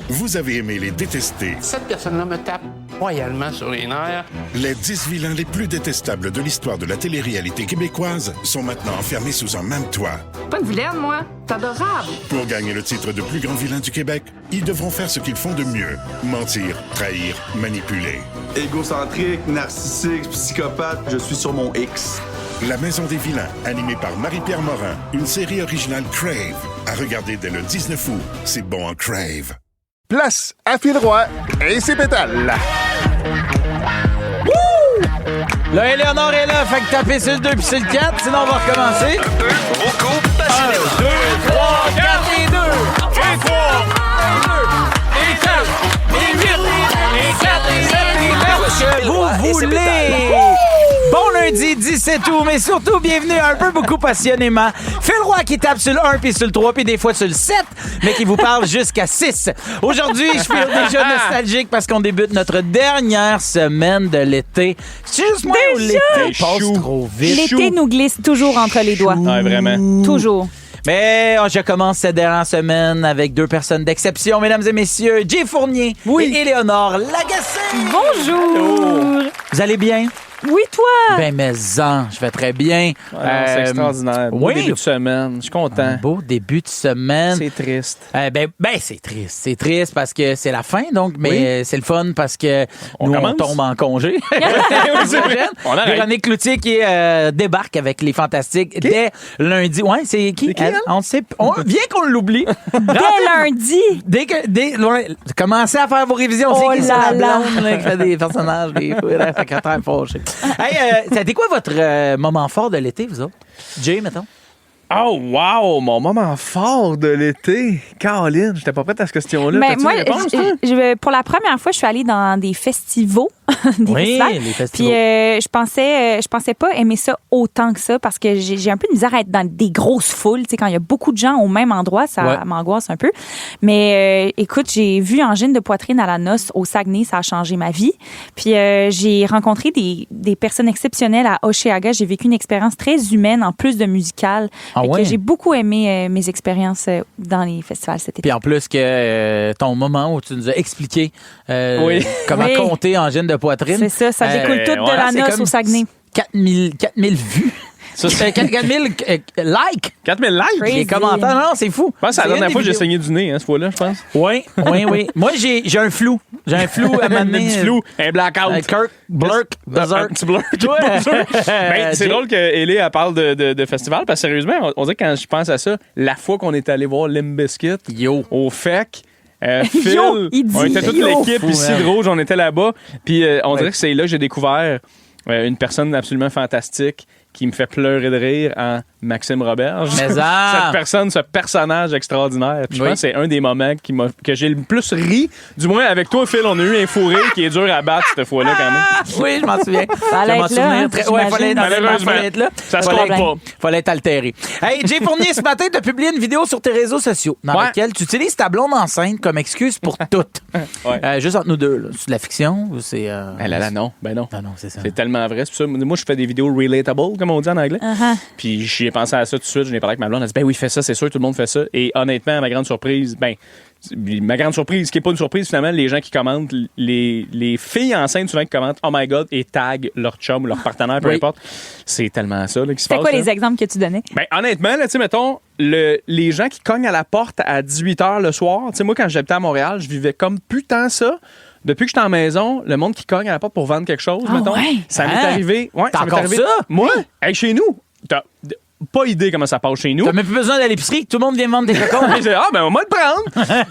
Vous avez aimé les détester. Cette personne-là me tape royalement sur les nerfs. Les 10 vilains les plus détestables de l'histoire de la télé-réalité québécoise sont maintenant enfermés sous un même toit. Pas une vilaine, moi. T'es adorable. Pour gagner le titre de plus grand vilain du Québec, ils devront faire ce qu'ils font de mieux. Mentir, trahir, manipuler. Égocentrique, narcissique, psychopathe, je suis sur mon X. La Maison des vilains, animée par Marie-Pierre Morin, une série originale Crave. À regarder dès le 19 août. C'est bon en Crave. Place à Phil Roy et ses pétales. Là, Éléonore est là, fait que tapez sur le 2 puis sur le 4, sinon on va recommencer. Beaucoup passionnément. 1, 2, 3, 4 et 2, et 3, et 4, et 8, et 4, et 7, et 9, que vous voulez. Bon lundi 17 août, mais surtout, bienvenue à Un peu beaucoup passionnément. Phil Roy qui tape sur le 1 puis sur le 3 puis des fois sur le 7, mais qui vous parle jusqu'à 6. Aujourd'hui, je suis déjà nostalgique parce qu'on débute notre dernière semaine de l'été. C'est juste moi où l'été passe trop vite. L'été nous glisse toujours entre les doigts. Ouais, vraiment. Toujours. Mais je commence cette dernière semaine avec deux personnes d'exception, mesdames et messieurs, Jay Fournier et Éléonore Lagacé. Bonjour. Vous allez bien? Oui, toi? Ben, je vais très bien. C'est extraordinaire. Beau début de semaine. Je suis content. Un beau début de semaine. C'est triste. C'est triste. C'est triste parce que c'est la fin, donc, mais c'est le fun parce que on tombe en congé. Véronique Cloutier qui débarque avec les Fantastiques dès lundi. Ouais, c'est qui? Elle? On sait. Bien qu'on l'oublie. Dès lundi. Commencez à faire vos révisions. C'est qui la blonde là, qui fait des personnages, des secrétaires fâchés. Hey, c'était quoi votre moment fort de l'été, vous autres? Jay, mettons. Oh, wow! Mon moment fort de l'été. Caroline, j'étais pas prête à cette question-là. Ben, T'as-tu moi, une réponse, toi? pour la première fois, je suis allée dans des festivals. Les festivals. Puis je pensais pas aimer ça autant que ça parce que j'ai un peu de misère à être dans des grosses foules. Tu sais, quand il y a beaucoup de gens au même endroit, ça m'angoisse un peu. Mais écoute, j'ai vu Angine de poitrine à la noce au Saguenay, ça a changé ma vie. Puis j'ai rencontré des personnes exceptionnelles à Hochelaga. J'ai vécu une expérience très humaine en plus de musicale. J'ai beaucoup aimé mes expériences dans les festivals cet été. Puis en plus que ton moment où tu nous as expliqué comment compter Angine de poitrine. C'est ça découle tout de la noce au Saguenay. 4000 vues. Ça, c'est 4000 likes. 4000 likes? Crazy. Les commentaires, non, c'est fou. Je pense que c'est la dernière fois que j'ai saigné du nez, cette fois-là, je pense. Oui. Moi, j'ai un flou. J'ai un flou à m'amener. Un petit flou, un blackout. Kirk, Blurk, Buzzer. Un petit blurk. C'est drôle qu'Ellie, elle parle de festival, parce que sérieusement, on dirait que quand je pense à ça, la fois qu'on est allé voir Limp Bizkit au FEC, Phil, on était toute l'équipe ici de Rouge, on était là-bas, puis on dirait que c'est là que j'ai découvert une personne absolument fantastique qui me fait pleurer de rire en Maxime Roberge. Mais ça! Ce personnage extraordinaire. Puis je pense que c'est un des moments que j'ai le plus ri. Du moins, avec toi, Phil, on a eu un fou rire qui est dur à battre cette fois-là, quand même. Oui, je m'en souviens. Fallait être là. Malheureusement, être là. Ça se compte pas. Fallait être altéré. Hey, Jay Fournier, ce matin, tu as publié une vidéo sur tes réseaux sociaux dans laquelle tu utilises ta blonde enceinte comme excuse pour tout. Juste entre nous deux. Là. C'est de la fiction ou c'est... non. Ben non. Ah non, c'est ça. C'est tellement vrai. C'est pour ça. Moi, je fais des vidéos relatable, comme on dit en anglais. Puis j'ai pensé à ça tout de suite. Je n'ai parlé avec ma blonde. Elle a dit, ben oui, fais ça, c'est sûr, tout le monde fait ça. Et honnêtement, à ma grande surprise, ce qui n'est pas une surprise, finalement, les gens qui commentent, les filles enceintes souvent qui commentent, oh my God, et taguent leur chum ou leur partenaire, peu importe. C'est tellement ça là, qui se passe. C'est quoi les exemples que tu donnais? Honnêtement, tu sais, mettons, les gens qui cognent à la porte à 18h le soir, tu sais, moi, quand j'habitais à Montréal, je vivais comme putain ça. Depuis que je suis en maison, le monde qui cogne à la porte pour vendre quelque chose, mettons, ça m'est arrivé. Ouais, t'as encore ça? Moi, chez nous, t'as pas idée comment ça passe chez nous. T'as même plus besoin d'aller à l'épicerie, tout le monde vient vendre des cocons. J'ai dit, on va le prendre.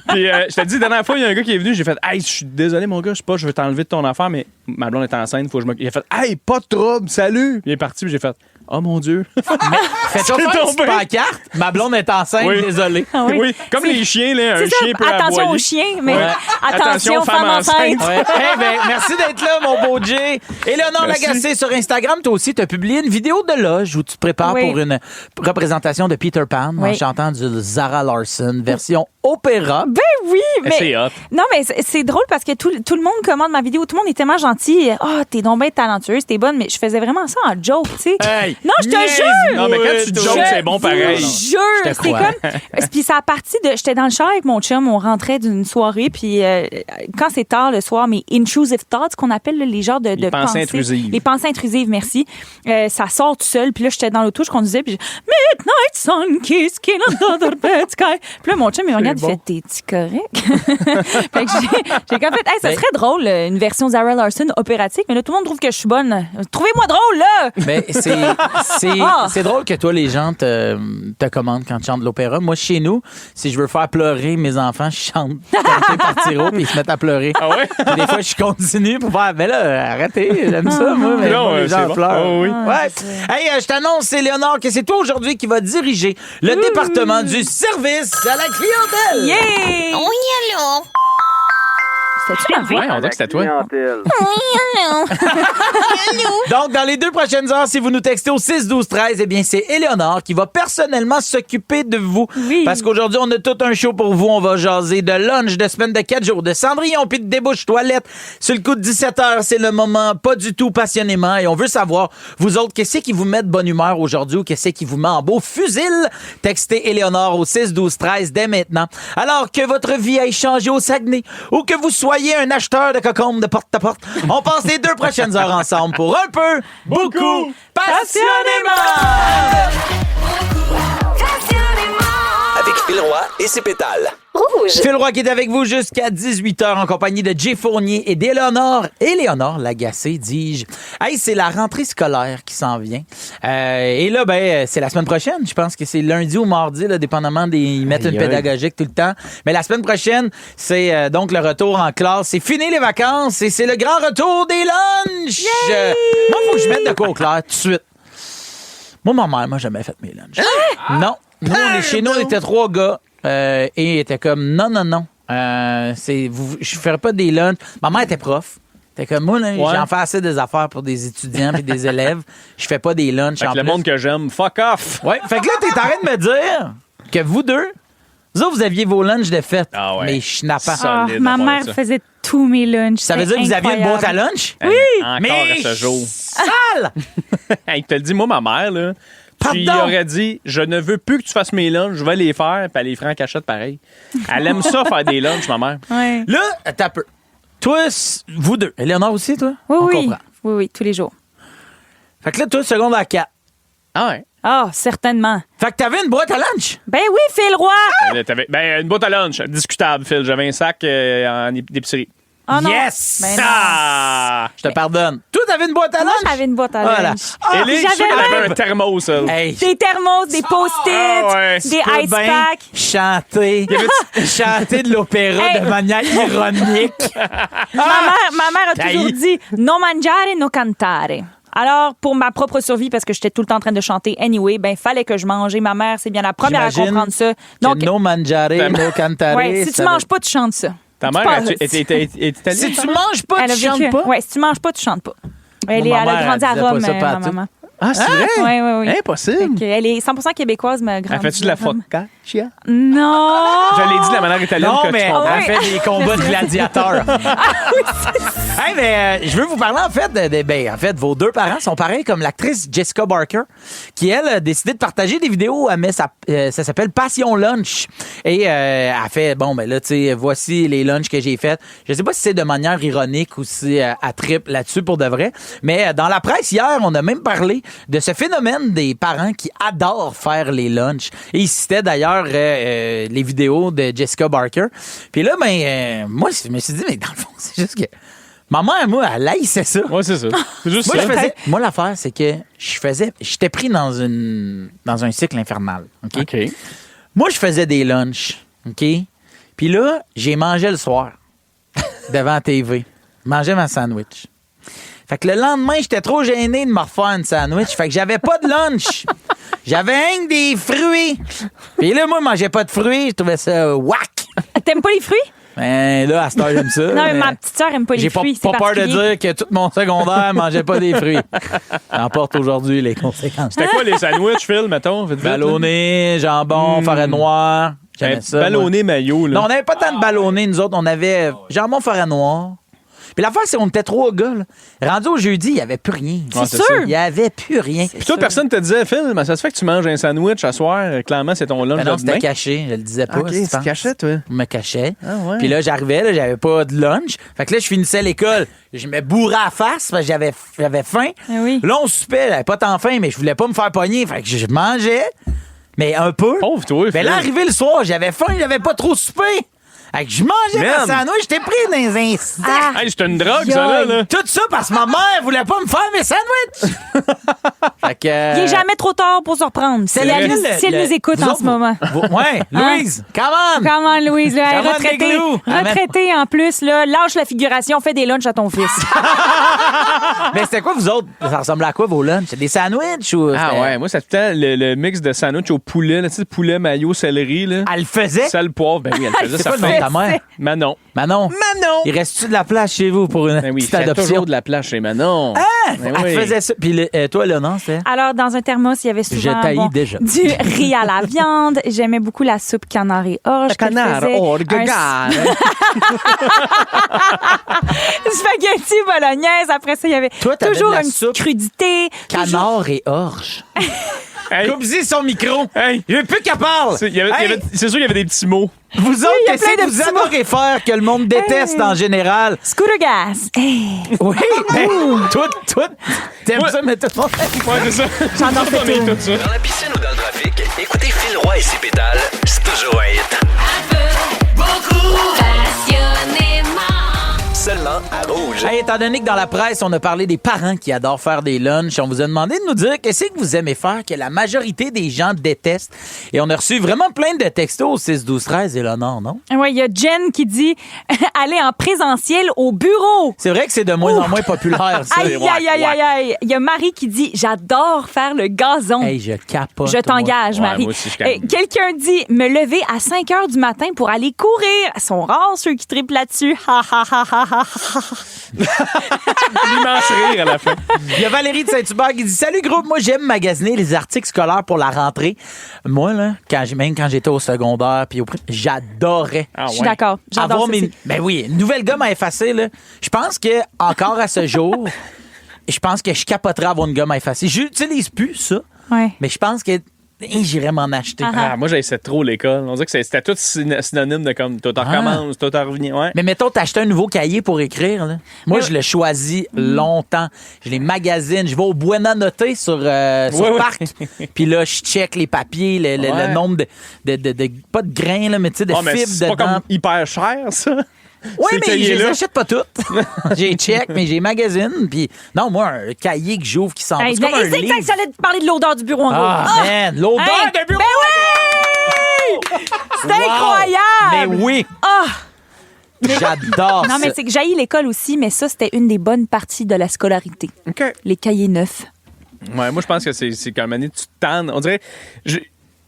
Puis je te dis, la dernière fois, il y a un gars qui est venu, j'ai fait, hey, je suis désolé, mon gars, je veux t'enlever de ton affaire, mais ma blonde est enceinte, faut que il a fait, hey, pas de trouble, salut. Il est parti, puis j'ai fait, oh mon Dieu. Fais-toi faire une pancarte. Ma blonde est enceinte, désolé. Oui, comme les chiens, là, un chien peut aboyer. Attention aux chiens, mais attention femme enceinte. Merci d'être là, mon beau Jay. Éléonore Lagacé sur Instagram, toi aussi, tu as publié une vidéo de loge où tu te prépares pour une représentation de Peter Pan en chantant du Zara Larsson, version opéra. Ben oui, mais c'est hot. Non, mais c'est drôle parce que tout le monde commande ma vidéo, tout le monde est tellement gentil. T'es donc bien talentueuse, t'es bonne, mais je faisais vraiment ça en joke, tu sais. Hey. Non, je te jure! Non, mais quand tu te jokes, c'est bon pareil. Je te jure! C'est comme... Puis ça a parti de... J'étais dans le char avec mon chum, on rentrait d'une soirée, puis quand c'est tard le soir, mes intrusive thoughts, qu'on appelle là, les genres de pensées intrusives. Les pensées intrusives, merci. Ça sort tout seul, puis là, j'étais dans l'auto, je conduisais, puis Midnight Sun Kiss Kill Under the Sky. Puis là, mon chum, il me regarde, il fait, t'es-tu correct? Fait que j'ai comme fait, hey, ça serait drôle, une version Zara Larsson opératique, mais là, tout le monde trouve que je suis bonne. Trouvez-moi drôle, là! Mais c'est drôle que toi, les gens te commandent quand tu chantes de l'opéra. Moi, chez nous, si je veux faire pleurer mes enfants, je chante par Tiro, puis ils se mettent à pleurer. Ah ouais? Puis des fois, je continue pour faire, mais là, arrêtez, j'aime ça, moi, mais non, les gens bon. pleurent. Oh, oui. Ouais. Hey, je t'annonce, c'est Léonard, que c'est toi aujourd'hui qui va diriger le département du service à la clientèle. Yeah! Oui, allô? C'était-tu ma voix? Ouais, on dirait que c'était toi. Donc, dans les 2 prochaines heures, si vous nous textez au 6-12-13, eh bien, c'est Éléonore qui va personnellement s'occuper de vous. Oui. Parce qu'aujourd'hui, on a tout un show pour vous. On va jaser de lunch, de semaine de 4 jours, de Cendrillon, puis de débouche-toilette. Sur le coup de 17h, c'est le moment pas du tout passionnément. Et on veut savoir, vous autres, qu'est-ce qui vous met de bonne humeur aujourd'hui ou qu'est-ce qui vous met en beau fusil? Textez Éléonore au 6-12-13 dès maintenant. Alors que votre vie ait changé au Saguenay ou que vous soyez un acheteur de cocombes de porte-à-porte, on passe les 2 prochaines heures ensemble pour un peu, beaucoup, passionnément! Avec Phil Roy et ses pétales. Rouge. Phil Roy qui est avec vous jusqu'à 18h en compagnie de Jay Fournier et d'Éléonore. Éléonore Lagacé, dis-je. Hey, c'est la rentrée scolaire qui s'en vient. Et là, ben, c'est la semaine prochaine. Je pense que c'est lundi ou mardi, là, dépendamment des... Ils mettent une pédagogique tout le temps. Mais la semaine prochaine, c'est donc le retour en classe. C'est fini les vacances et c'est le grand retour des lunchs. Moi, il faut que je mette de quoi au clair tout de suite. Moi, ma mère m'a jamais fait mes lunchs. Non. Nous, chez nous, on était 3 gars. Et il était comme non. Je ferais pas des lunchs. Ma mère était prof. T'es comme moi, là, j'en fais assez des affaires pour des étudiants et des élèves. Je fais pas des lunchs. Fait que le monde que j'aime, fuck off. Ouais. Fait que là, t'es en train de me dire que vous deux, vous aviez vos lunchs de fête. Ah ouais. Mais schnappant. Solide, ma à part mère ça. faisait tous mes lunchs. Ça veut dire que vous aviez une boîte à lunch? Oui. Encore à ce jour. Sale! Hey, te le dis, moi, ma mère, là, tu y Pardon? aurais dit, je ne veux plus que tu fasses mes lunchs, je vais les faire, puis elle les fera en cachette pareil. Elle aime ça, faire des lunchs, ma mère. Ouais. Là, t'as peu. Toi, vous deux. Éléonore aussi, toi? Oui, On oui. comprend. Oui, tous les jours. Fait que là, toi, secondaire 4. Ah ouais. Ah, certainement. Fait que t'avais une boîte à lunch? Ben oui, Phil Roy! Ben, une boîte à lunch, discutable, Phil. J'avais un sac en d'épicerie. Oh non. Yes! Ben non. Ah! Je te pardonne. Toi, t'avais une boîte à lunch? Moi, j'avais une boîte à Voilà. lunch. Ah, Elle est j'avais sûre qu'elle même- avait un thermos, elle. Hey, Des thermos, des post-it, Ah ouais. des peux ice bien packs. chanter de l'opéra Hey. de manière ironique. Ma mère a toujours Taï. dit « No mangiare, no cantare ». Alors, pour ma propre survie, parce que j'étais tout le temps en train de chanter anyway, ben fallait que je mange. Et ma mère, c'est bien la première J'imagine à comprendre ça. Donc, no mangiare, no cantare. ouais, si tu manges pas, tu chantes ça. Ta Tu mère, parles- est italienne? Si tu manges pas, Elle a tu chantes vécu- pas? Ouais, si tu manges pas, tu chantes pas. Elle, Moi, ma elle a mère, grandi à elle disait Rome, pas ça ma partout. maman. Ah, c'est vrai? Oui, oui, oui. Impossible. Elle est 100% québécoise, mais grandi. Elle fait-tu de la à Rome. focaccia? Non! Je l'ai dit de la manière italienne Non, que mais tu comprends. elle fait des combats de gladiateurs. Hey, mais je veux vous parler en fait en fait, vos 2 parents sont pareils comme l'actrice Jessica Barker, qui elle a décidé de partager des vidéos. Elle met ça s'appelle Passion Lunch et elle fait bon ben là tu sais voici les lunchs que j'ai fait. Je sais pas si c'est de manière ironique ou si elle trippe là-dessus pour de vrai, mais dans la presse hier on a même parlé de ce phénomène des parents qui adorent faire les lunchs et ils citaient d'ailleurs les vidéos de Jessica Barker. Puis là ben moi je me suis dit mais dans le fond c'est juste que ma mère, moi, elle haïssait ça. Ouais, c'est ça. C'est juste Moi, ça. moi, l'affaire, c'est que j'étais pris dans un cycle infernal. OK? OK. Moi, je faisais des lunchs. OK? Puis là, j'ai mangé le soir devant la TV. Je mangeais ma sandwich. Fait que le lendemain, j'étais trop gêné de me refaire une sandwich. Fait que j'avais pas de lunch. J'avais rien que des fruits. Puis là, moi, je mangeais pas de fruits. Je trouvais ça whack. T'aimes pas les fruits? Ben là, à cette heure, j'aime ça. Non, mais ma petite sœur aime pas les J'ai fruits. pas c'est peur de particulier. dire que tout mon secondaire mangeait pas des fruits. J'en porte aujourd'hui les conséquences. C'était quoi les sandwichs, Phil, mettons? Vite, vite, là? Ballonné, jambon, farine noire. J'aimais ça. Ballonné maillot, là. Non, on n'avait pas tant de ballonné, nous autres. On avait jambon, farine noire. Puis l'affaire, c'est qu'on était 3 gars. Là. Rendu au jeudi, il n'y avait plus rien. C'est sûr. Il n'y avait plus rien. Puis toi, personne te disait, Phil, mais ça se fait que tu manges un sandwich à soir. Clairement, c'est ton lunch Ben non, de demain. c'était caché. Je le disais pas. OK, tu te cachais, toi? Je me cachais. Ah ouais. Puis là, j'arrivais, là, j'avais pas de lunch. Fait que là, je finissais l'école. Je me bourrais à la face parce que j'avais faim. Oui. Là, on soupait. J'avais pas tant faim, mais je voulais pas me faire pogner. Fait que je mangeais, mais un peu. Pauvre toi, Mais là, arrivé le soir, j'avais faim, j'avais pas trop soupé. Fait que je mangeais ma sandwich, j'étais pris dans un sac. Hey, c'est une drogue, ça, là. Tout ça parce que ma mère voulait pas me faire mes sandwichs. Fait que, Il est jamais trop tard pour se reprendre. Si elle nous écoute en ce moment. Ouais, Louise, come on! Comment, Louise? Là, elle est Come on, retraitée. Big Lou. Retraitée en plus. Là, lâche la figuration, fais des lunchs à ton fils. Mais c'était quoi, vous autres? Ça ressemblait à quoi, vos lunchs? C'est des sandwichs ou... Ah c'était- ouais, moi, c'était le mix de sandwich au poulet, là, tu sais, poulet, maillot, céleri, là. Elle le faisait? Sel, poivre, ben oui, elle faisait C'est ça. quoi le nom de ta mère? Manon. Manon. Il reste-tu de la place chez vous pour une Ben oui, il petite fait adoption? toujours de la place chez Manon. Ben oui. Elle faisait ça. Puis toi, là, non, c'était? Alors, dans un thermos, il y avait Je souvent taillis déjà. du riz à la viande. J'aimais beaucoup la soupe canard et orge. Canard, orge, Spaghetti bolognaise. Après ça, il y avait Toi, t'avais toujours de la une soupe petite crudité. Canard et orge. Hey. Coupe-y son micro. Hey. Je veux plus qu'elle parle. C'est sûr qu'il y avait des petits mots. Vous autres, il y a qu'est-ce plein que de vous petits mots. adorez faire que le monde déteste en général? Scooter gas. Hey. Oui, mais toi, t'aimes Ouais. ça, mais tout le monde... Ouais, c'est ça. J'adore Tout cette tune. ça. Dans la piscine ou dans le trafic, écoutez Phil Roy et ses pédales, c'est toujours un hit. Seulement à Rouge. Hey, étant donné que dans la presse, on a parlé des parents qui adorent faire des lunchs, on vous a demandé de nous dire qu'est-ce que vous aimez faire que la majorité des gens détestent. Et on a reçu vraiment plein de textos au 6-12-13 et là, non? Ouais, il y a Jen qui dit aller en présentiel au bureau. C'est vrai que c'est de moins en moins populaire, ça. Aïe, aïe, aïe, aïe, aïe. Il y a Marie qui dit j'adore faire le gazon. Hey, je capote. Je t'engage, moi. Marie. Ouais, moi aussi, je capote. Quelqu'un dit me lever à 5 heures du matin pour aller courir. Ils sont rares ceux qui trippent là-dessus. Ha, ha, ha, ha, ha. L'immense rire à la fin. Il y a Valérie de Saint-Hubert qui dit salut groupe, moi j'aime magasiner les articles scolaires pour la rentrée. Moi là, même quand j'étais au secondaire puis j'adorais. Ah, Je suis ouais. d'accord. J'adore avoir ça mes... aussi. Ben oui, une nouvelle gomme à effacer là. Je pense que encore à ce jour, je pense que je capoterais avoir une gomme à effacer. J'utilise plus ça, Ouais. mais je pense que j'irais m'en acheter. Ah, moi, j'essayais trop l'école. On dirait que c'était tout synonyme de comme tout recommence, tout revient. Ouais. Mais mettons, t'achètes un nouveau cahier pour écrire. Là. Moi, je le choisis longtemps. Je les magasine. Je vais au Buena Noté sur Parc. Puis là, je check les papiers, le nombre de pas de grains, là, mais tu sais, de Ah, mais fibres c'est pas dedans. comme hyper cher, ça. Oui, Ces mais je les cahiers-là. achète pas toutes. J'ai check, mais j'ai magazine. Puis non, moi, un cahier que j'ouvre qui sent pas. Hey, C'est comme un c'est livre. exact, j'allais te parler de l'odeur du bureau en gros. Ah, man, l'odeur Hey, de bureau. Ben oui! C'est Wow. incroyable! Mais oui, Ah! j'adore Non, mais ça. c'est que j'haïs l'école aussi, mais ça, c'était une des bonnes parties de la scolarité. OK. Les cahiers neufs. Ouais, moi, je pense que c'est qu'à un moment donné, tu te tannes. On dirait.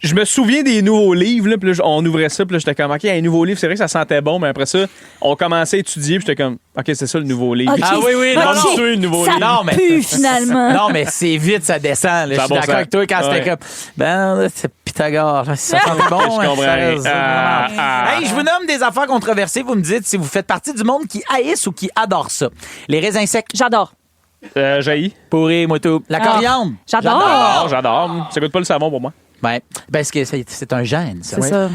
Je me souviens des nouveaux livres, là, puis là, on ouvrait ça, puis là, j'étais comme, OK, un nouveau livre, c'est vrai que ça sentait bon, mais après ça, on commençait à étudier, puis j'étais comme, OK, c'est ça le nouveau livre. Ok. Ah oui, oui, Ok. non, non, c'est un nouveau Ça livre. Non, mais- pue, finalement. Non, mais c'est vite, ça descend. Là. Je Ça suis a bon d'accord sens. avec toi quand c'était Ouais. comme, ben, là, c'est Pythagore. Là, si ça sent bon, Je comprends. ça reste- Ah. Hey, je vous nomme des affaires controversées. Vous me dites si vous faites partie du monde qui haïsse ou qui adore ça. Les raisins secs, J'adore. Jaillit. pourri, moi tout. La Ah. coriandre. J'adore. J'adore. Ça goûte pas le savon pour moi. Ben, parce que c'est un gène, ça. C'est ça.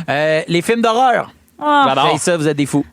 Les films d'horreur. Ah. J'adore. Hey, ça, vous êtes des fous.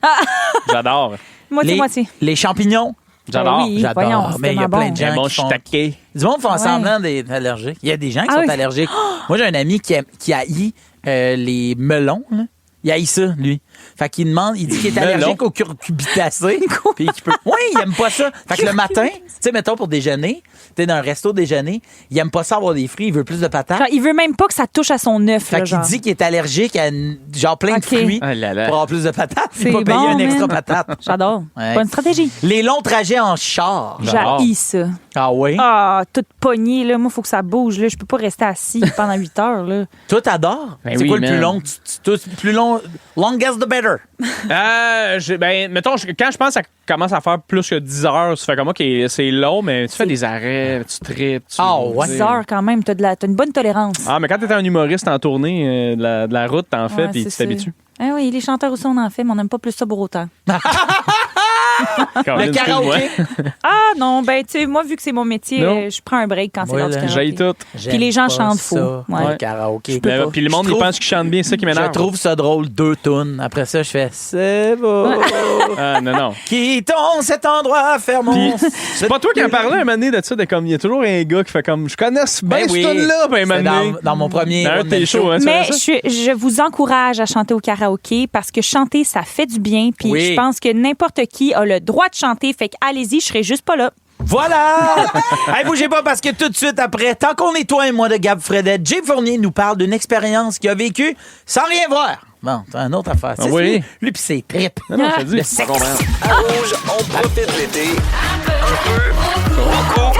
J'adore. Moitié-moitié. Les champignons. J'adore. Oui, J'adore. voyons, c'est Mais il y a tellement plein bon. de gens Un bon qui font... taqué. Du monde font Ouais. semblant d'être allergiques. Il y a des gens qui Ah sont oui. allergiques. Moi, j'ai un ami qui haït les melons. Là. Il haït ça, lui. Fait qu'il demande, il dit qu'il est allergique aux curcubitacées. Puis qu'il peut... Oui, il aime pas ça. Fait que le matin, tu sais, mettons pour déjeuner, t'es dans un resto déjeuner, il aime pas ça avoir des fruits, il veut plus de patates. Genre, il veut même pas que ça touche à son œuf. Fait là, qu'il genre. dit qu'il est allergique à genre plein Ok. de fruits Ah là là. pour avoir plus de patates. C'est Puis pas payer bon, un extra man. patate. J'adore. Ouais. Bonne stratégie. Les longs trajets en char. J'adore. J'haïs ça. Ah oui? Ah, toute pognée, là. Moi, il faut que ça bouge, là. Je peux pas rester assis pendant 8 heures, là. Toi, t'adores? Ben c'est oui, quoi le man. plus long? Plus long? Longest the better. Mettons, quand je pense que ça commence à faire plus que 10 heures, tu fais comme, OK, c'est long, mais tu fais des arrêts, tu tripes. Ah ouais. 10 heures, quand même. T'as une bonne tolérance. Ah, mais quand t'es un humoriste en tournée, de la route, t'en fais, Ouais, puis c'est tu t'habitues. Ah oui, les chanteurs aussi, on en fait, mais on n'aime pas plus ça pour autant. Le karaoké? Ah non, ben tu sais, moi, vu que c'est mon métier, je prends un break quand c'est l'heure du karaoké. J'haïs tout. Puis les gens chantent faux. Le karaoké. Puis le monde, il pense qu'ils chantent bien, c'est ça qui m'énerve. Je trouve ça drôle, 2 tunes. Après ça, je fais c'est beau. Ah, non. Quittons cet endroit, fermons. C'est pas toi qui en parlais un moment donné de ça, de comme, il y a toujours un gars qui fait comme, je connais bien ce tune-là, ben un moment donné. Dans mon premier. Dans un de tes shows, hein, mais je vous encourage à chanter au karaoké parce que chanter, ça fait du bien. Puis je pense que n'importe qui a le droit de chanter. Fait que allez-y, je serai juste pas là. Voilà! Hey, bougez pas parce que tout de suite après, tant qu'on est toi et moi de Gab Fredette, Jay Fournier nous parle d'une expérience qu'il a vécue sans rien voir. Bon, t'as une autre affaire. Oui. Lui pis ses tripes. Non, je te dis. Le sexe. À Rouge, on profite de l'été. Un peu. Beaucoup.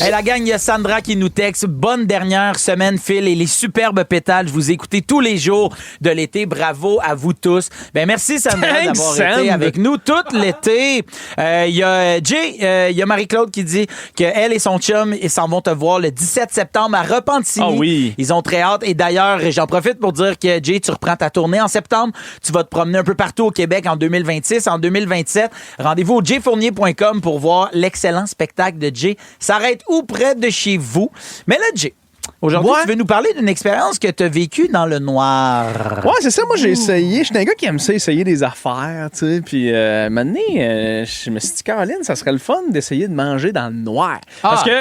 Hey, la gang, il y a Sandra qui nous texte. Bonne dernière semaine, Phil, et les superbes pétales. Je vous écoutez tous les jours de l'été. Bravo à vous tous. Ben, merci, Sandra, d'avoir été avec nous tout l'été. Il y a Jay, il y a Marie-Claude qui dit qu'elle et son chum, ils s'en vont te voir le 17 septembre à Repentigny. Ah oui. Ils ont très hâte. Et d'ailleurs, j'en profite pour dire que Jay, tu reprends ta tournée en septembre. Tu vas te promener un peu partout au Québec en 2026, en 2027. Rendez-vous au jayfournier.com pour voir l'excellent spectacle de Jay. Ça arrête ou près de chez vous. Mais là, Jay, aujourd'hui, tu veux nous parler d'une expérience que tu as vécue dans le noir. Ouais, c'est ça. Moi, j'ai essayé. Je suis un gars qui aime ça, essayer des affaires, tu sais. Puis, un moment donné, je me suis dit, Caroline, ça serait le fun d'essayer de manger dans le noir. Parce que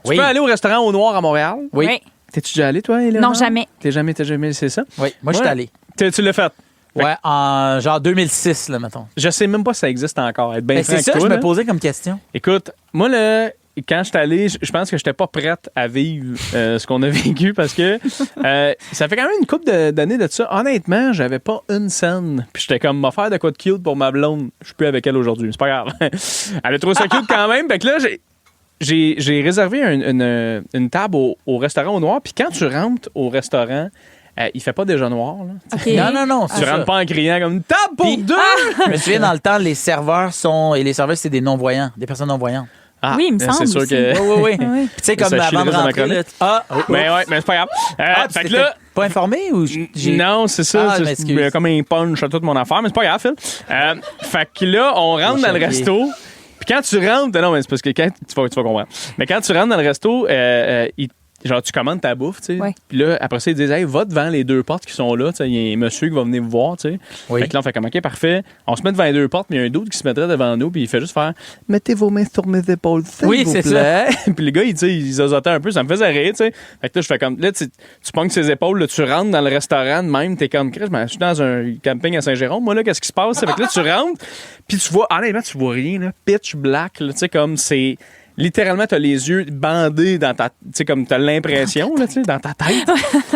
tu peux aller au restaurant au noir à Montréal. Oui. T'es-tu déjà allé, toi, Hélène? Non, jamais. T'es jamais, c'est ça? Oui, moi, je suis allé. Tu l'as fait? Ouais, en genre 2006, là, mettons. Je sais même pas si ça existe encore. Être bien franc c'est ça, avec toi, je me là. posais comme question. Écoute, moi, là, quand je suis allé, je pense que j'étais pas prête à vivre ce qu'on a vécu parce que ça fait quand même une couple d'années de ça. Honnêtement, j'avais pas une scène. Puis j'étais comme, m'offrir de quoi de cute pour ma blonde. Je suis plus avec elle aujourd'hui. C'est pas grave. Elle a trouvé ça cute quand même. Fait que là, j'ai réservé une table au restaurant au noir. Puis quand tu rentres au restaurant, il fait pas déjà noir. Là. Okay. Non. Tu rentres pas en criant comme une table pour deux. Je me souviens, dans le temps, les serveurs c'est des non-voyants, des personnes non-voyantes. Ah, oui, il me semble. C'est sûr aussi. que. Oui. Puis tu sais, comme Ça avant de chie le reste de ma rentrer. chronique. Mais ouais, mais c'est pas grave. Fait que là. Pas informé ou Non, c'est ça. m'excuse. C'est comme un punch à toute mon affaire, mais c'est pas grave, Phil. Fait que là, on rentre dans le resto. Puis quand tu rentres. Non, mais c'est parce que quand tu vas comprendre. Mais quand tu rentres dans le resto, genre, tu commandes ta bouffe, tu sais. Ouais. Puis là, après ça, ils disent, hey, va devant les 2 portes qui sont là. Tu sais, il y a un monsieur qui va venir vous voir, tu sais. Oui. Fait que là, on fait comme, OK, parfait. On se met devant les 2 portes, mais il y a un d'autre qui se mettrait devant nous, puis il fait juste faire, mettez vos mains sur mes épaules, s'il Oui, vous c'est plaît. Puis le gars, il zozotait un peu, ça me faisait rire, tu sais. Fait que là, je fais comme, là, tu pognes ses épaules, là, tu rentres dans le restaurant de même, t'es comme, je suis dans un camping à Saint-Jérôme, moi, là, qu'est-ce qui se passe? Fait que là, tu rentres, puis tu vois, honnêtement, tu vois rien, là, pitch black, là, tu sais, comme c'est. Littéralement, t'as les yeux bandés dans ta... Tu sais, comme t'as l'impression, là, tu sais, dans ta tête.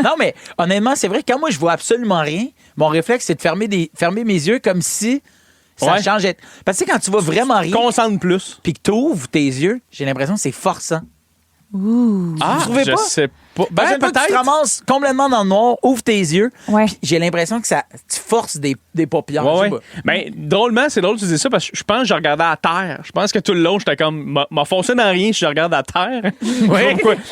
Non, mais honnêtement, c'est vrai que quand moi, je vois absolument rien, mon réflexe, c'est de fermer mes yeux comme si ça changeait. Parce que quand tu vois vraiment rien... Concentre plus. Puis que tu ouvres tes yeux, j'ai l'impression que c'est forçant. Ah, Vous trouvez je pas? sais pas. Ben, peut-être. Tu te ramasses complètement dans le noir, ouvre tes yeux. Ouais. Puis j'ai l'impression que tu forces des paupières. Ouais. Ben, drôlement, c'est drôle que tu dis ça parce que je pense que je regardais à terre. Je pense que tout le long, j'étais comme, m'a foncé dans rien si je regarde à terre.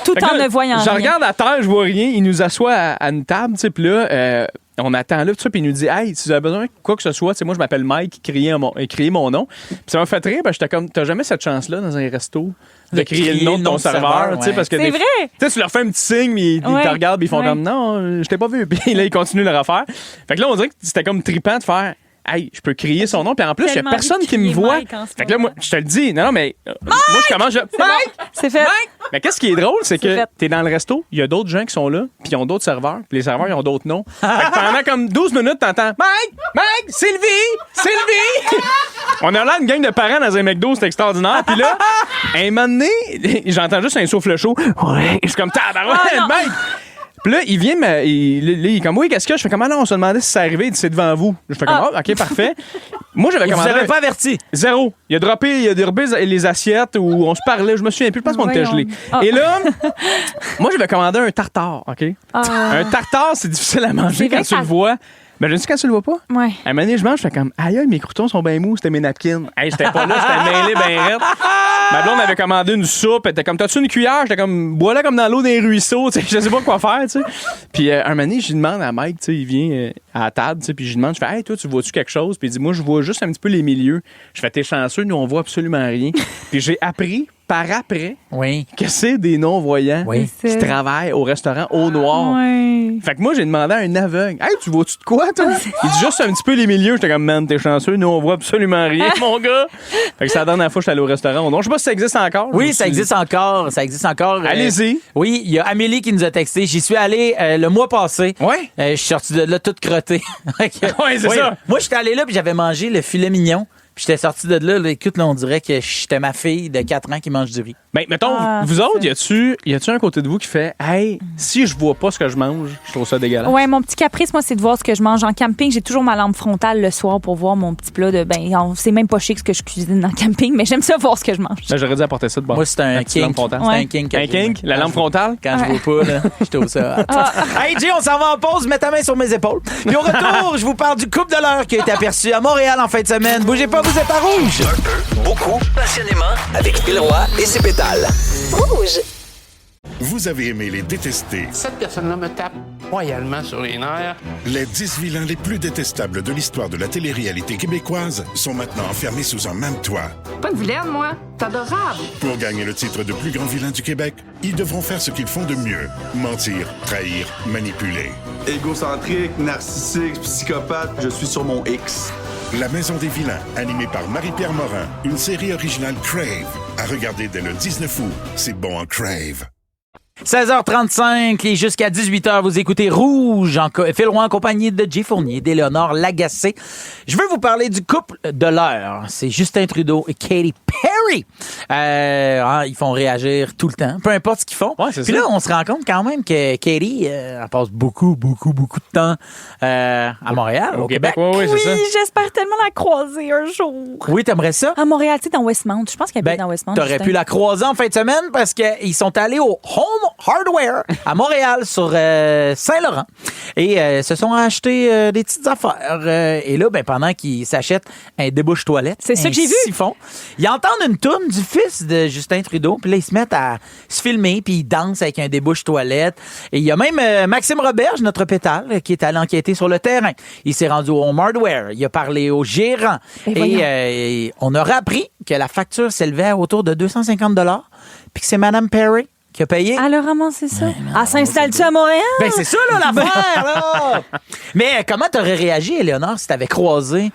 Tout en ne voyant je rien. regarde à terre, je vois rien. Il nous assoit à une table, tu sais, puis là, on attend là, tout ça, puis il nous dit, hey, si vous avez besoin de quoi que ce soit, tu sais, moi, je m'appelle Mike, criez mon nom. Puis ça m'a fait rire, parce que j'étais comme, t'as jamais cette chance-là dans un resto de crier le nom de ton serveur, tu sais, parce que c'est vrai. Tu sais, tu leur fais un petit signe, mais ils te regardent, puis ils font comme, non, je t'ai pas vu. Puis là, ils continuent leur affaire. Fait que là, on dirait que c'était comme trippant de faire, hey, je peux crier son nom, puis en plus, il y a personne qui me voit. Fait que là, moi, je te le dis, non, mais moi, je commence, Mike! C'est fait. Mike! Mais qu'est-ce qui est drôle, c'est que t'es dans le resto, il y a d'autres gens qui sont là, puis ils ont d'autres serveurs, puis les serveurs, ils ont d'autres noms. Fait que pendant comme 12 minutes, t'entends Mike! Sylvie! On a là une gang de parents dans un McDo, c'est extraordinaire. Puis là, un moment donné, j'entends juste un souffle chaud. Ouais, je suis comme, tabarouette, Mike! Puis là, il vient, il est comme, oui, qu'est-ce que je fais? Comment là, on se demandait si ça arrivait, il dit, c'est devant vous. Je fais comme, OK, parfait. Moi, j'avais commandé. Vous n'avez pas averti? Zéro. Il a dérobé les assiettes où on se parlait. Je me souviens plus, je pense qu'on était gelés. Et là, moi, j'avais commandé un tartare, OK? Un tartare, c'est difficile à manger quand tu le vois. Mais je dis quand tu le vois pas. Ouais. À un moment donné, je mange, je fais comme, aïe, mes croutons sont bien mous, c'était mes napkins. Hey, j'étais pas là, c'était mêlé, ben raide. Ma blonde avait commandé une soupe, elle était comme, t'as-tu une cuillère? J'étais comme, bois-la comme dans l'eau des ruisseaux, tu sais, je sais pas quoi faire, tu sais. Puis un moment donné, je lui demande à Mike, tu sais, il vient, à la table, tu sais, puis je lui demande, je fais, hey, toi, tu vois-tu quelque chose? Puis il dit, moi, je vois juste un petit peu les milieux. Je fais, t'es chanceux, nous, on voit absolument rien. Puis j'ai appris par après que c'est des non-voyants qui travaillent au restaurant au noir. Oui. Fait que moi, j'ai demandé à un aveugle, hey, tu vois-tu de quoi, toi? Il dit juste un petit peu les milieux. J'étais comme, man, t'es chanceux, nous, on voit absolument rien, mon gars. Fait que c'est la dernière fois que je suis allé au restaurant au noir. Je sais pas si ça existe encore. Oui, ça existe encore. Ça existe encore. Allez-y. Oui, il y a Amélie qui nous a texté. J'y suis allé le mois passé. Ouais. Je suis sorti de là toute crottée. Oui, c'est ça. Moi, j'étais allé là puis j'avais mangé le filet mignon. Puis j'étais sorti de là, écoute, là, on dirait que j'étais ma fille de 4 ans qui mange du riz. Ben, mettons, vous autres, y a-tu un côté de vous qui fait, hey, si je vois pas ce que je mange, je trouve ça dégueulasse? Ouais, mon petit caprice, moi, c'est de voir ce que je mange en camping. J'ai toujours ma lampe frontale le soir pour voir mon petit plat de, c'est même pas chic ce que je cuisine dans le camping, mais j'aime ça voir ce que je mange. Ben, j'aurais dû apporter ça de bord. Moi, c'est un kink. C'est un kink. Un kink? La lampe frontale? Quand je vois pas, là, je trouve ça. Hey, Jay, on s'en va en pause. Mets ta main sur mes épaules. Puis au retour, je vous parle du couple de l'heure qui a été aperçu à Montréal en fin de semaine. Bougez pas, vous êtes à Rouge. Un peu, beaucoup, passionnément, avec Phil Roy et ses pétales. Rouge. Vous avez aimé les détester. Cette personne-là me tape royalement sur les nerfs. Les 10 vilains les plus détestables de l'histoire de la télé-réalité québécoise sont maintenant enfermés sous un même toit. Pas une vilaine, moi. T'es adorable. Pour gagner le titre de plus grand vilain du Québec, ils devront faire ce qu'ils font de mieux. Mentir, trahir, manipuler. Égocentrique, narcissique, psychopathe, je suis sur mon X. La Maison des vilains, animée par Marie-Pierre Morin, une série originale Crave. À regarder dès le 19 août. C'est bon en Crave. 16h35 et jusqu'à 18h, vous écoutez Rouge, Phil Roy en compagnie de Jay Fournier, d'Éléonore Lagacé. Je veux vous parler du couple de l'heure. C'est Justin Trudeau et Katy Perry. Ils font réagir tout le temps, peu importe ce qu'ils font. Ouais, puis là, on se rend compte quand même que Katy, elle passe beaucoup de temps à Montréal, au Québec. Oui, c'est ça. J'espère tellement la croiser un jour. Oui, t'aimerais ça? À Montréal, tu sais, dans Westmount. Je pense qu'elle habite dans Westmount. T'aurais pu la croiser en fin de semaine parce qu'ils sont allés au Home Hardware à Montréal sur Saint-Laurent et se sont achetés des petites affaires. Et là, pendant qu'ils s'achètent un débouche-toilette, c'est ça que j'ai vu. Siphon, ils entendent une toune du fils de Justin Trudeau, puis là, ils se mettent à se filmer, puis ils dansent avec un débouche-toilette. Et il y a même Maxime Roberge, notre pétale, qui est allé enquêter sur le terrain. Il s'est rendu au Home Hardware, il a parlé au gérant et on aurait appris que la facture s'élevait à autour de 250 $, puis que c'est Mme Perry qui a payé. Elle a ramassé ça. Elle s'installe-tu à Montréal? C'est ça, là, l'affaire, là! Mais comment t'aurais réagi, Éléonore, si t'avais croisé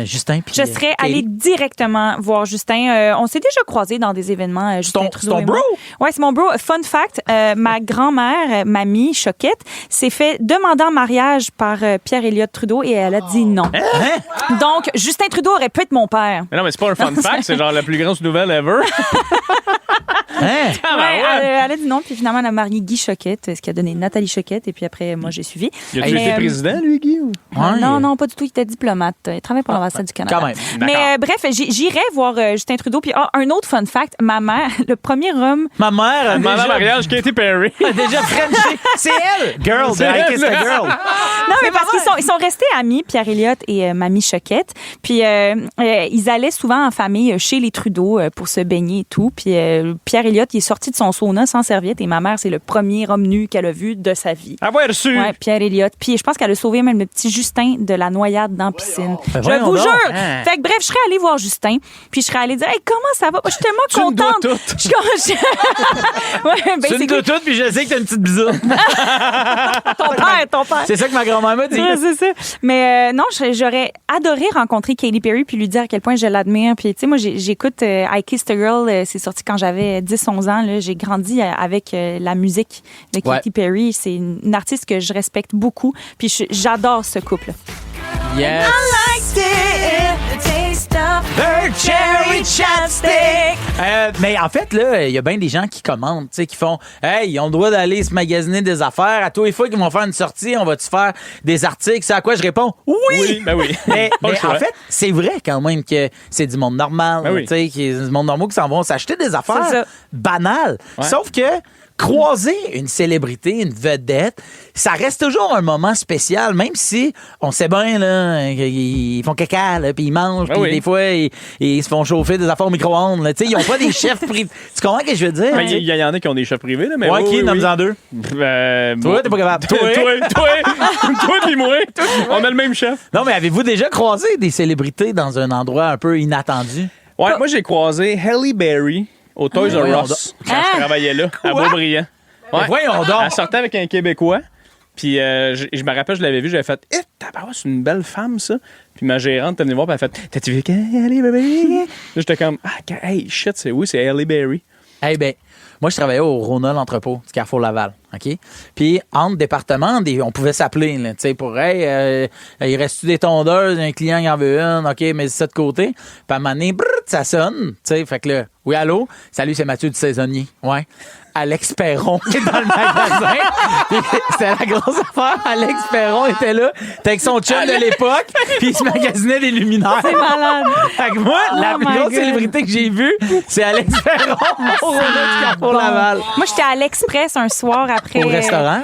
Justin puis je serais allée directement voir Justin. On s'est déjà croisés dans des événements. C'est ton bro? Oui, c'est mon bro. Fun fact, ma grand-mère, mamie Choquette, s'est fait demander en mariage par Pierre-Éliott Trudeau et elle a dit non. Hein? Donc, Justin Trudeau aurait pu être mon père. Mais non, mais c'est pas un fun fact, c'est genre la plus grosse nouvelle ever. Hein? Elle a dit non, puis finalement, elle a marié Guy Choquette, ce qui a donné Nathalie Choquette, et puis après, moi, j'ai suivi. Il a-tu été président, lui, Guy? Ou? Non, pas du tout. Il était diplomate. Il travaillait pour l'ambassade du Canada. Quand même. Mais bref, j'irais voir Justin Trudeau. Puis un autre fun fact, ma mère, le premier homme... Ma mère a déjà... mariage Katy Perry. a déjà Frenché. C'est elle! Girl, I kissed a girl. Non, mais parce qu'ils sont restés amis, Pierre-Éliott et mamie Choquette. Puis ils allaient souvent en famille chez les Trudeau pour se baigner et tout. Puis Pierre-Éliott, il est sorti de son sauna sans serviette et ma mère, c'est le premier homme nu qu'elle a vu de sa vie. Avoir reçu. Ouais, Pierre-Éliott. Puis je pense qu'elle a sauvé même le petit Justin de la noyade dans la piscine. Je vous jure! Fait que bref, je serais allée voir Justin, puis je serais allée dire « Hey, comment ça va? Je suis tellement contente! » Tu me dois tout, puis je sais que t'as une petite bisoune. Ton père. C'est ça que ma grand-mère m'a dit. Ouais, c'est ça. Mais non, j'aurais adoré rencontrer Katy Perry puis lui dire à quel point je l'admire. Puis tu sais, moi, j'écoute I Kissed a Girl, c'est sorti quand j'avais 10-11 ans. Là. J'ai grandi avec la musique de Katy Perry. C'est une artiste que je respecte beaucoup. Puis j'adore ce couple. Yes. I liked it, the taste of her cherry chapstick. Mais en fait, là, il y a bien des gens qui commentent, tu sais, qui font « Hey, ils ont le droit d'aller se magasiner des affaires. À tous les fois qu'ils vont faire une sortie, on va-tu faire des articles? » C'est à quoi je réponds « Oui! » Ben oui. Mais en fait, c'est vrai quand même que c'est du monde normal, tu sais, du monde normal qui s'en vont s'acheter des affaires banales. Ouais. Sauf que croiser une célébrité, une vedette, ça reste toujours un moment spécial, même si on sait bien là, qu'ils font caca, là, puis ils mangent, puis des fois, ils se font chauffer des affaires au micro-ondes. Là. Ils n'ont pas des chefs privés. Tu comprends ce que je veux dire? Il y en a qui ont des chefs privés. Là, mais qui? Nomme-en deux. Toi, t'es pas capable. Toi puis moi. On a le même chef. Non, mais avez-vous déjà croisé des célébrités dans un endroit un peu inattendu? Ouais, moi, j'ai croisé Halle Berry au Toys R Us quand je travaillais là, à Beaubriand. Ouais. Voyons donc. Elle sortait avec un Québécois. Puis je me rappelle, je l'avais vu, j'avais fait c'est une belle femme, ça. Puis ma gérante est venue voir, puis elle a fait t'as-tu vu Halle Berry? Là, j'étais comme hey, shit, c'est Halle Berry. Eh ben, moi, je travaillais au Rona, l'entrepôt du Carrefour Laval. OK? Puis, entre départements, on pouvait s'appeler, tu sais, pour il reste-tu des tondeuses? Un client qui en veut une. OK, mais c'est ça de côté. Puis, à un moment donné, ça sonne. Tu sais, fait que là, oui, allô? Salut, c'est Mathieu du Saisonnier. Ouais. Alex Perron est dans le magasin. C'était la grosse affaire. Alex Perron était là. T'es avec son chum de l'époque. Puis il se magasinait des luminaires. C'est malade. Fait que moi, la plus grosse célébrité que j'ai vue, c'est Alex Perron au Rona du Carrefour Laval. Moi, j'étais à l'Express un soir après. Au restaurant,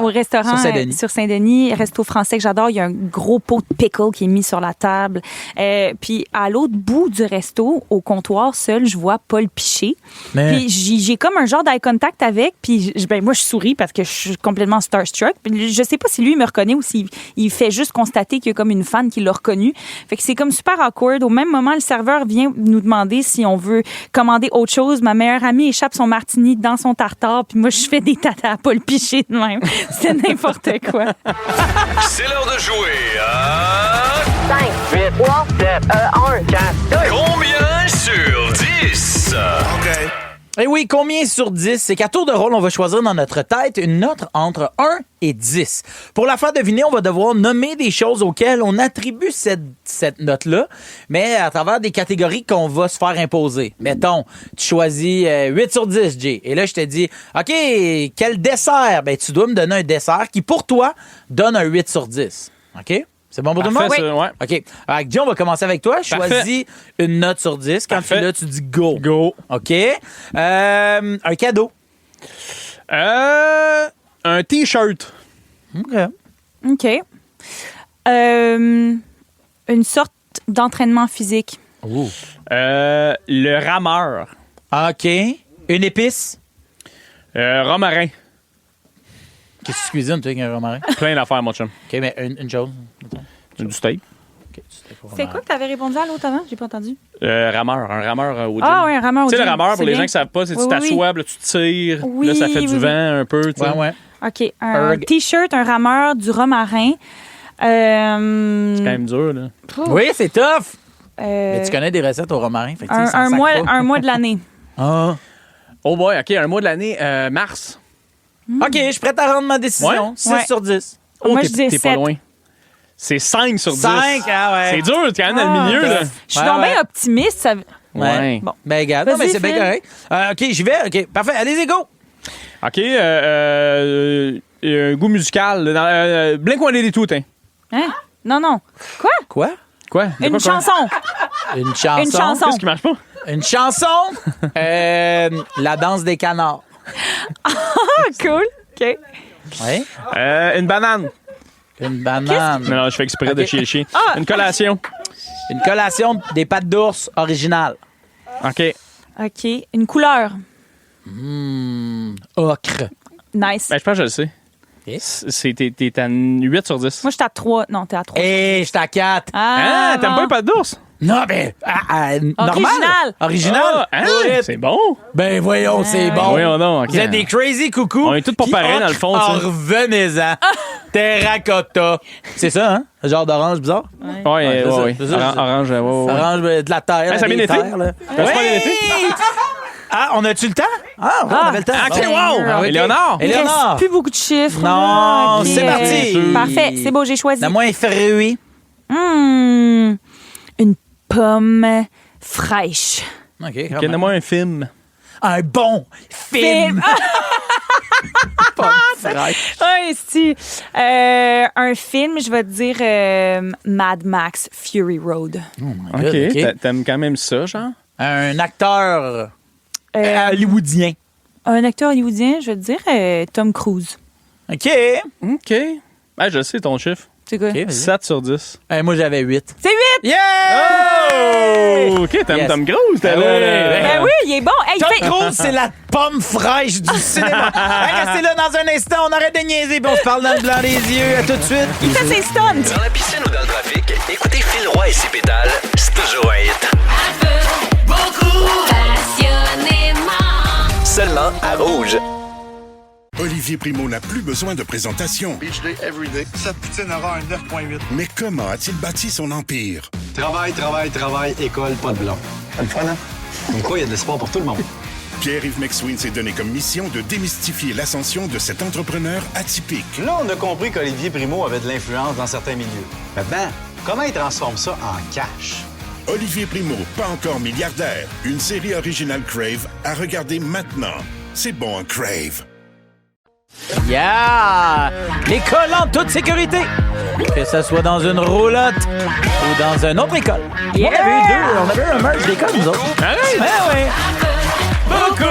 au restaurant sur Saint-Denis. Resto français que j'adore. Il y a un gros pot de pickle qui est mis sur la table. Puis à l'autre bout du resto, au comptoir seul, je vois Paul Piché. Puis j'ai comme un genre d'eye contact avec. Puis moi, je souris parce que je suis complètement starstruck. Je sais pas si lui me reconnaît ou s'il fait juste constater qu'il y a comme une fan qui l'a reconnu. Fait que c'est comme super awkward. Au même moment, le serveur vient nous demander si on veut commander autre chose. Ma meilleure amie échappe son martini dans son tartare. Puis moi, je fais des tatas à Paul Piché de même. C'est n'importe quoi. C'est l'heure de jouer à 5, 8, 3, 7, 1, 4, 2. Combien sur 10? OK. Eh oui, combien sur 10? C'est qu'à tour de rôle, on va choisir dans notre tête une note entre 1 et 10. Pour la faire deviner, on va devoir nommer des choses auxquelles on attribue cette note-là, mais à travers des catégories qu'on va se faire imposer. Mettons, tu choisis 8 sur 10, Jay. Et là, je te dis, OK, quel dessert? Ben, tu dois me donner un dessert qui, pour toi, donne un 8 sur 10. OK? C'est bon pour tout le monde? Oui. Ouais. OK. Alors, Jay, on va commencer avec toi. Choisis une note sur 10. Quand tu l'as, tu dis go. Go. OK. Un cadeau. Un T-shirt. OK. Une sorte d'entraînement physique. Le rameur. OK. Une épice. Romarin. Qu'est-ce que tu cuisines, toi, avec un romarin? Plein d'affaires, mon chum. OK, mais une chose. Du steak. Okay, c'est quoi que tu avais répondu à l'autre avant? J'ai pas entendu. Rameur. Un rameur au gym. Ah oui, un rameur au gym. Tu sais, le rameur, pour les gens qui savent pas, c'est que tu t'assois, là, tu tires, là, ça fait du vent un peu. Tu sais. Ouais. OK. Un T-shirt, un rameur, du romarin. C'est quand même dur, là. Oui, c'est tough. Mais tu connais des recettes au romarin. Fait que un mois de l'année. Ah. Oh boy, OK, un mois de l'année, mars. OK, je suis prête à rendre ma décision. 6 sur 10. Oh, moi, je dis t'es 7. pas loin. C'est 5 sur 10. 5, ah ouais. C'est dur, t'es quand même dans le milieu, là. Je suis donc bien optimiste. Ça... Ouais. Bon. Ben, regarde, non, mais c'est bien correct. OK, j'y vais. OK, parfait. Allez-y, go. OK, un goût musical. Blink-182, hein? Hein? Non. Quoi? Quoi? Une chanson. Une chanson. Une chanson. Qu'est-ce qui marche pas? Une chanson. La danse des canards. Cool. OK. Oui. Une banane. Une banane. Non, je fais exprès de chier le chien. Une collation. Une collation des pâtes d'ours originales. OK. Une couleur. Ocre. Nice. Ben, je pense que je le sais. T'es à 8 sur 10. Moi, j'étais à 3. Non, t'es à 3. J'étais à 4. T'aimes pas les pâtes d'ours? Non, ben, normal. Original. C'est bon. Ben, voyons, c'est bon. Voyons donc. Vous êtes des crazy coucous. On est tous pas pareils, dans le fond. Revenez-en. Terracotta. C'est ça, hein? Un genre d'orange bizarre? Oui. Orange, orange de la terre. Ça a bien été. Ah, on a-tu le temps? On avait le temps. OK, wow! Éléonore! Il reste plus beaucoup de chiffres. Non, c'est parti. Parfait, c'est beau, j'ai choisi. La moins fruit. Une pomme fraîche. OK, donne-moi un film. Un bon film. Pomme fraîche. Oui, si. Un film, je vais te dire Mad Max Fury Road. OK. T'aimes quand même ça, genre? Un acteur hollywoodien. Un acteur hollywoodien, je veux dire, Tom Cruise. OK. Ah, je sais ton chiffre. C'est quoi? 7 sur 10. Moi, j'avais 8. C'est 8! Yeah! Oh! OK, t'aimes Tom Cruise, t'as Ben oui, il est bon. Hey, Tom Cruise, c'est la pomme fraîche du cinéma. Hey, restez là dans un instant, on arrête de niaiser puis on se parle dans le blanc des yeux. À tout de suite. Il fait ses stunts. Dans la piscine ou dans le trafic, écoutez Phil Roy et ses pédales, c'est toujours un hit. Beaucoup passionnément. Seulement à Rouge. Olivier Primo n'a plus besoin de présentation. Beach day, everyday. Sa poutine aura un 9.8. Mais comment a-t-il bâti son empire? Travail, école, pas de blanc. C'est le fun, hein? Comme quoi, il y a de l'espoir pour tout le monde. Pierre-Yves McSween s'est donné comme mission de démystifier l'ascension de cet entrepreneur atypique. Là, on a compris qu'Olivier Primo avait de l'influence dans certains milieux. Maintenant, comment il transforme ça en cash? Olivier Primo, pas encore milliardaire. Une série originale Crave à regarder maintenant. C'est bon, Crave. Yeah! Les collants de toute sécurité. Que ce soit dans une roulotte ou dans une autre école. Yeah! On avait eu un merch d'école, nous autres. Ah oui? Ah oui. Beaucoup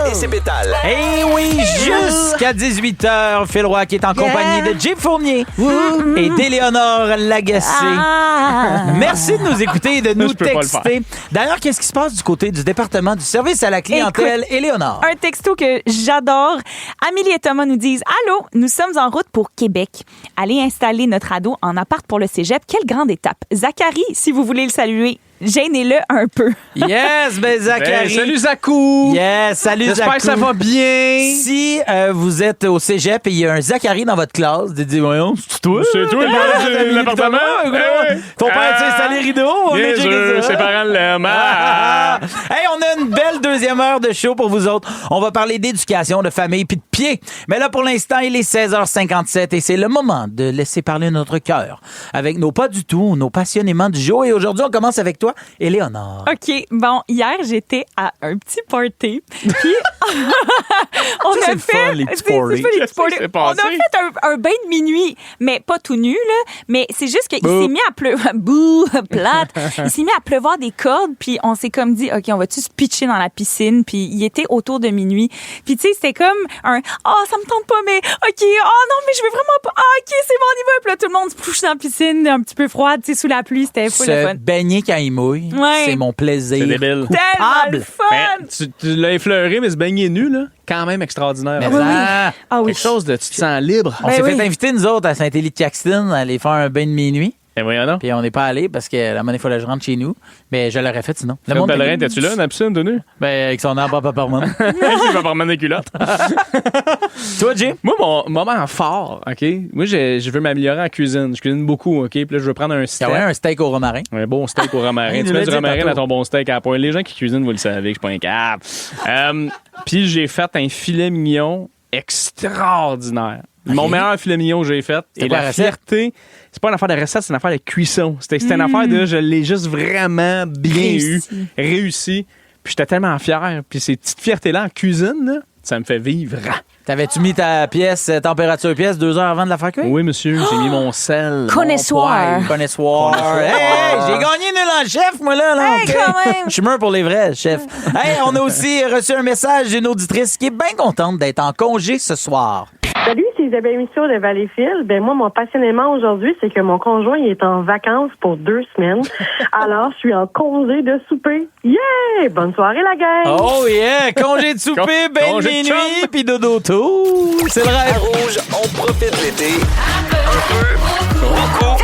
Et ses pétales. Eh oui, jusqu'à 18h, Phil Roy qui est en compagnie de Jay Fournier et d'Éléonore Lagacé. Merci de nous écouter et de nous Je peux pas le texter. D'ailleurs, qu'est-ce qui se passe du côté du département du service à la clientèle, Éléonore? Un texto que j'adore. Amélie et Thomas nous disent « Allô, nous sommes en route pour Québec. Allez installer notre ado en appart pour le cégep. Quelle grande étape. Zachary, si vous voulez le saluer, gênez-le un peu. » Yes, ben Zachary. Salut Zakou. Yes, salut Zakou. J'espère que ça va bien. Si vous êtes au cégep et il y a un Zachary dans votre classe, dites voyons, c'est toi? C'est toi, l'appartement? Ton père s'est installé rideau? Bien sûr, ses parents l'aiment. Hey, on a une belle deuxième heure de show pour vous autres. On va parler d'éducation, de famille puis de pied. Mais là, pour l'instant, il est 16h57 et c'est le moment de laisser parler notre cœur avec nos pas du tout, nos passionnément du jour. Et aujourd'hui, on commence avec toi, Éléonore. OK. Bon, hier, j'étais à un petit party. Puis, on Ça, a c'est fait... le fun, les petits parties. Qu'est-ce qui s'est On a passé? fait un bain de minuit, mais pas tout nu, là. Mais c'est juste qu'il s'est mis à pleuvoir... Bouh, plate. Il s'est mis à pleuvoir des cordes, puis on s'est comme dit, OK, on va-tu se pitcher dans la piscine? Puis il était autour de minuit. Puis tu sais, c'était comme un... ça me tente pas, mais OK. Non, mais je veux vraiment pas. OK, c'est bon, on y va. Puis là, tout le monde se couche dans la piscine, un petit peu froide, tu sais, sous la pluie. C'était full le fun. Se baigner quand il mouille, c'est mon plaisir. C'est débile. Tellement le fun! Ben, tu l'as effleuré, mais se baigner nu, là, quand même extraordinaire. Mais oui. ça, Oui. Quelque chose de... Tu te sens libre. on s'est fait inviter, nous autres, à Saint-Élie-de-Caxton, à aller faire un bain de minuit. Et voyons donc. Puis on n'est pas allé parce que la monnaie, il fallait que je rentre chez nous. Mais je l'aurais fait sinon. Fred Pellerin, t'es-tu là, dans la piscine, de nu? Ben, avec son arbre à paparman. Il va pas remettre des culottes. Toi, Jay? Moi, mon moment fort, OK? Moi, je veux m'améliorer en cuisine. Je cuisine beaucoup, OK? Puis là, je veux prendre un steak. Ah ouais, un steak au romarin. Un bon steak au romarin. Il Tu nous mets l'a du dit romarin tantôt. dans ton bon steak à la pointe. Les gens qui cuisinent, vous le savez, que je suis pas un câble. Puis j'ai fait un filet mignon extraordinaire. Mon meilleur filet mignon que j'ai fait. C'était Et quoi la la recette? fierté, c'est pas une affaire de recette, c'est une affaire de cuisson. C'était une affaire de je l'ai juste vraiment bien réussi. Puis j'étais tellement fier. Puis ces petites fiertés-là en cuisine, là, ça me fait vivre. T'avais-tu mis ta pièce, température pièce, 2 heures avant de la faire cuire? Oui, monsieur, j'ai mis mon sel. Connaissoir. Connaissoir. Hey, j'ai gagné nul en chef, moi, là. Hey, quand même. Je suis mûr pour les vrais, chef. Hey, on a aussi reçu un message d'une auditrice qui est bien contente d'être en congé ce soir. Salut, c'est Isabelle Michaud de Valleyfield. Ben moi, mon passionnément aujourd'hui, c'est que mon conjoint il est en vacances pour 2 semaines. Alors, je suis en congé de souper. Yeah! Bonne soirée, la gang! Oh yeah! Congé de souper, bain de Congé de minuit, puis dodo tout. C'est le À rêve. Rouge, on profite l'été. Un peu, beaucoup.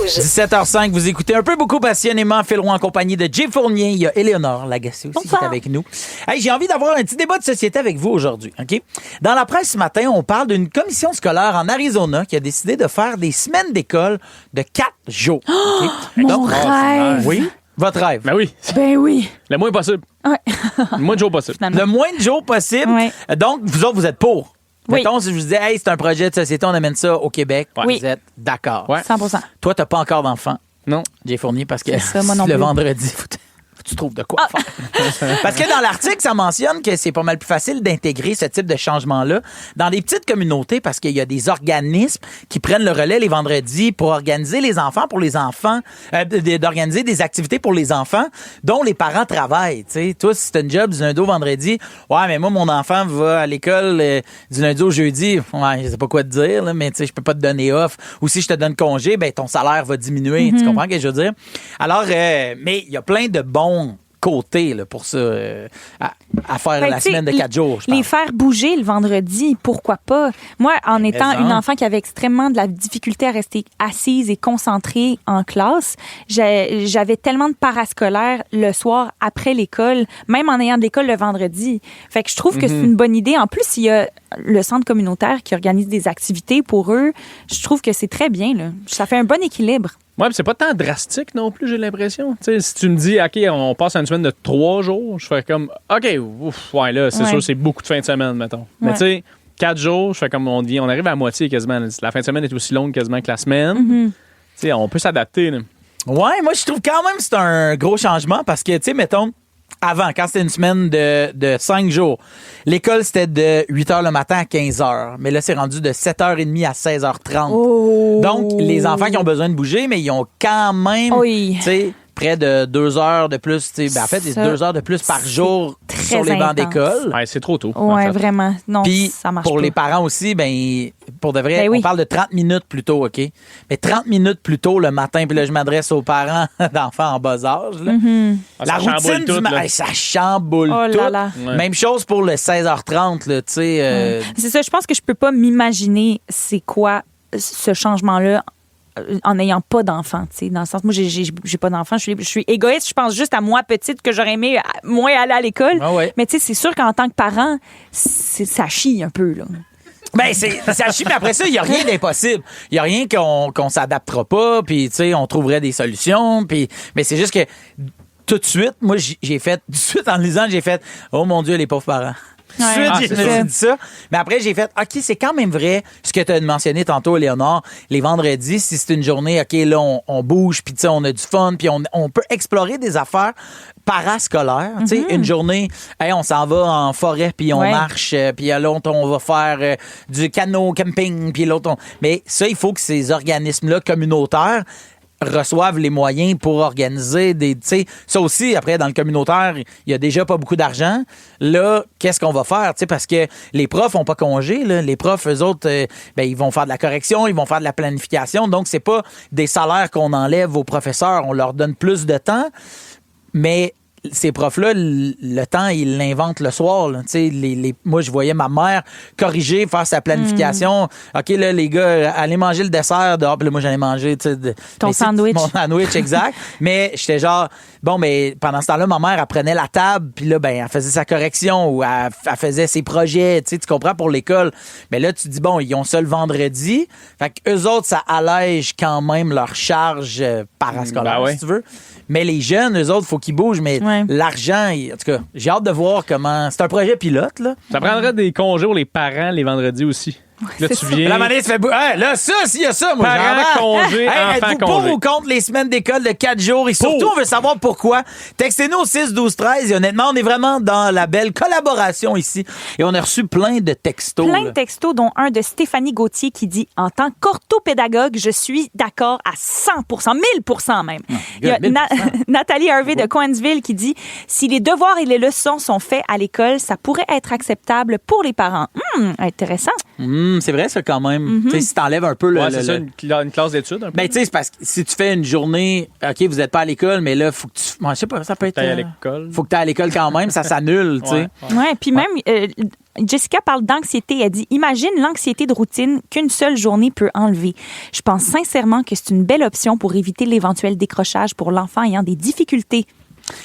17h05, vous écoutez un peu beaucoup passionnément Phil Roy en compagnie de Jay Fournier. Il y a Éléonore Lagacé aussi qui est avec nous. Hey, j'ai envie d'avoir un petit débat de société avec vous aujourd'hui. OK? Dans la presse ce matin, on parle d'une commission scolaire en Arizona qui a décidé de faire des semaines d'école de 4 jours. OK? Mon rêve! Oui? Votre rêve? Ben oui. Ben oui. Le moins possible. Ouais. Le moins de jours possible. Le moins de jours possible. Ouais. Donc, vous autres, vous êtes pour. Oui. Mettons, si je vous disais, hey, c'est un projet de société, on amène ça au Québec. Oui. Vous êtes d'accord. Ouais. 100%. Toi, t'as pas encore d'enfant. Non. Jay Fournier, parce que C'est ça, moi non le plus. vendredi, vous que tu trouves de quoi faire. Parce que dans l'article, ça mentionne que c'est pas mal plus facile d'intégrer ce type de changement-là dans des petites communautés parce qu'il y a des organismes qui prennent le relais les vendredis pour organiser les enfants pour les enfants, d'organiser des activités pour les enfants dont les parents travaillent. T'sais. Toi, si c'est un job du lundi au vendredi, ouais, mais moi, mon enfant va à l'école du lundi au jeudi, ouais, je sais pas quoi te dire, là, mais je peux pas te donner off. Ou si je te donne congé, ben ton salaire va diminuer. Tu comprends ce que je veux dire? Alors, mais il y a plein de bons côtés là, pour ça, à faire la semaine de 4 jours. Les faire bouger le vendredi, pourquoi pas? Moi, en étant une enfant qui avait extrêmement de la difficulté à rester assise et concentrée en classe, j'avais tellement de parascolaires le soir après l'école, même en ayant de l'école le vendredi. Fait que je trouve que c'est une bonne idée. En plus, il y a le centre communautaire qui organise des activités pour eux. Je trouve que c'est très bien. Là. Ça fait un bon équilibre. Ouais, mais c'est pas tant drastique non plus, j'ai l'impression. T'sais, si tu me dis, OK, on passe à une semaine de 3 jours, je fais comme, OK, ouais, là, c'est sûr, c'est beaucoup de fin de semaine, mettons. Ouais. Mais tu sais, 4 jours, je fais comme on arrive à moitié quasiment. La fin de semaine est aussi longue quasiment que la semaine. Tu sais, on peut s'adapter. Là. Ouais, moi, je trouve quand même que c'est un gros changement parce que, tu sais, mettons, avant, quand c'était une semaine de 5 jours, l'école, c'était de 8 h le matin à 15 h. Mais là, c'est rendu de 7 h 30 à 16 h 30. Oh. Donc, les enfants qui ont besoin de bouger, mais ils ont quand même, tu sais, près de 2 heures de plus, en fait, 2 heures de plus par jour sur les bancs d'école. Ouais, c'est trop tôt. Ouais, vraiment. Non, puis, ça marche pour pas. Les parents aussi, ben, pour de vrai, on parle de 30 minutes plus tôt, OK? Mais 30 minutes plus tôt le matin, puis là, je m'adresse aux parents d'enfants en bas âge. Là. La routine du matin, ça chamboule tout. Là. Ouais. Même chose pour le 16h30, là, tu sais. C'est ça, je pense que je peux pas m'imaginer c'est quoi ce changement-là en n'ayant pas d'enfants, tu sais, dans le sens, moi, j'ai pas d'enfants, je suis égoïste, je pense juste à moi petite que j'aurais aimé moins aller à l'école, mais tu sais, c'est sûr qu'en tant que parent, ça chie un peu, là. Ben, ça chie, mais après ça, il n'y a rien d'impossible. Il n'y a rien qu'on s'adaptera pas, puis tu sais, on trouverait des solutions, puis mais c'est juste que tout de suite, moi, j'ai fait, tout de suite en lisant, j'ai fait, oh mon Dieu, les pauvres parents. Tout de suite, je me suis dit ça. Mais après, j'ai fait, OK, c'est quand même vrai ce que tu as mentionné tantôt, Léonard. Les vendredis, si c'est une journée, OK, là, on bouge, puis tu sais, on a du fun, puis on peut explorer des affaires parascolaires. Tu sais, une journée, on s'en va en forêt, puis on marche, puis l'autre, on va faire du canot camping, puis l'autre, mais ça, il faut que ces organismes-là communautaires reçoivent les moyens pour organiser des... Tu sais, ça aussi, après, dans le communautaire, il y a déjà pas beaucoup d'argent. Là, qu'est-ce qu'on va faire? Tu sais, parce que les profs n'ont pas congé. Là. Les profs, eux autres, ils vont faire de la correction, ils vont faire de la planification. Donc, c'est pas des salaires qu'on enlève aux professeurs. On leur donne plus de temps. Mais ces profs-là, le temps, ils l'inventent le soir. Là. Moi, je voyais ma mère corriger, faire sa planification. OK, là, les gars, allez manger le dessert dehors. Puis là, moi, j'allais manger... Ton sandwich. Mon sandwich, exact. Mais j'étais genre... Bon, mais pendant ce temps-là, ma mère, elle prenait la table, puis là, ben, elle faisait sa correction ou elle faisait ses projets, tu comprends, pour l'école. Mais là, tu dis, bon, ils ont ça le vendredi. Fait qu'eux autres, ça allège quand même leur charge parascolaire, si tu veux. Mais les jeunes, eux autres, il faut qu'ils bougent. Mais l'argent, en tout cas, j'ai hâte de voir comment... C'est un projet pilote, là. Ça prendrait des congés pour les parents les vendredis aussi. Là, tu viens. La manée se fait là, ça, s'il y a ça, moi, parents, congé, enfants, êtes-vous congé. pour ou contre les semaines d'école de 4 jours? Et surtout, on veut savoir pourquoi. Textez-nous au 6-12-13. Et honnêtement, on est vraiment dans la belle collaboration ici. Et on a reçu plein de textos. Plein de textos, dont un de Stéphanie Gauthier qui dit « En tant qu'orthopédagogue, je suis d'accord à 100%, 1000% même. » Il y a Nathalie Harvey de Coensville qui dit « Si les devoirs et les leçons sont faits à l'école, ça pourrait être acceptable pour les parents. » Intéressant. C'est vrai, ça, quand même. Tu sais, si t'enlèves un peu le... c'est ça, une classe d'études, un peu. Ben, tu sais, c'est parce que si tu fais une journée, OK, vous n'êtes pas à l'école, mais là, faut que tu... Moi, je sais pas, ça peut être... T'ailles à l'école. Faut que t'ailles à l'école quand même, ça s'annule, tu sais. Ouais, puis même... Jessica parle d'anxiété. Elle dit « Imagine l'anxiété de routine qu'une seule journée peut enlever. Je pense sincèrement que c'est une belle option pour éviter l'éventuel décrochage pour l'enfant ayant des difficultés. »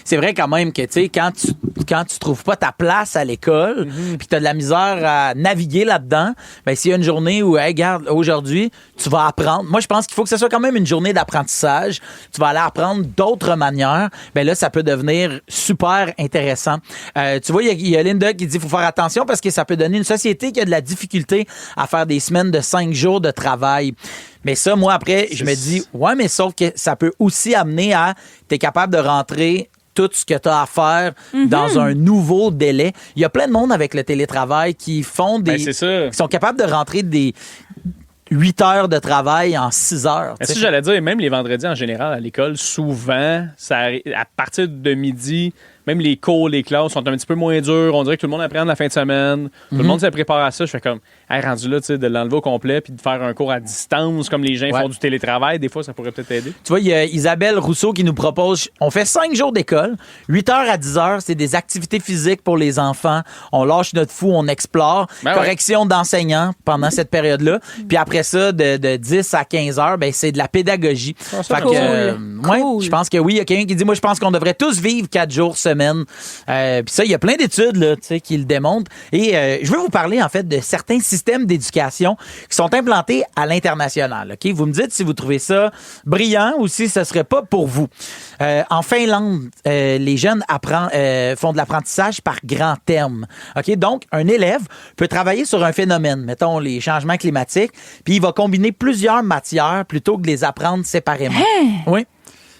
C'est vrai quand même que, tu sais, quand tu trouves pas ta place à l'école, puis t'as de la misère à naviguer là-dedans, ben s'il y a une journée où, hey, regarde, aujourd'hui, tu vas apprendre. Moi, je pense qu'il faut que ce soit quand même une journée d'apprentissage. Tu vas aller apprendre d'autres manières. Ben là, ça peut devenir super intéressant. Tu vois, il y a Linda qui dit qu'il faut faire attention parce que ça peut donner une société qui a de la difficulté à faire des semaines de 5 jours de travail. Mais ça, moi, après, je me dis, ouais, mais sauf que ça peut aussi amener à, t'es capable de rentrer tout ce que tu as à faire dans un nouveau délai. Il y a plein de monde avec le télétravail qui font qui sont capables de rentrer des 8 heures de travail en 6 heures. Si j'allais dire, même les vendredis en général à l'école, souvent, à partir de midi, même les cours, les classes sont un petit peu moins durs. On dirait que tout le monde apprend la fin de semaine. Tout le monde se prépare à ça. Je fais comme, rendu là, tu sais, de l'enlever au complet puis de faire un cours à distance, comme les gens font du télétravail. Des fois, ça pourrait peut-être aider. Tu vois, il y a Isabelle Rousseau qui nous propose, on fait 5 jours d'école, 8 heures à 10 heures, c'est des activités physiques pour les enfants. On lâche notre fou, on explore. Correction d'enseignants pendant cette période-là. Puis après ça, de 10 à 15 heures, ben, c'est de la pédagogie. Fait cool. Que, je pense que oui. Il y a quelqu'un qui dit, moi, je pense qu'on devrait tous vivre 4 jours semaine. Puis ça, il y a plein d'études là, qui le démontrent. Et je veux vous parler, en fait, de certains systèmes d'éducation qui sont implantés à l'international. Okay? Vous me dites si vous trouvez ça brillant ou si ce serait pas pour vous. En Finlande, les jeunes font de l'apprentissage par grands termes. Okay? Donc, un élève peut travailler sur un phénomène, mettons les changements climatiques, puis il va combiner plusieurs matières plutôt que de les apprendre séparément. Oui.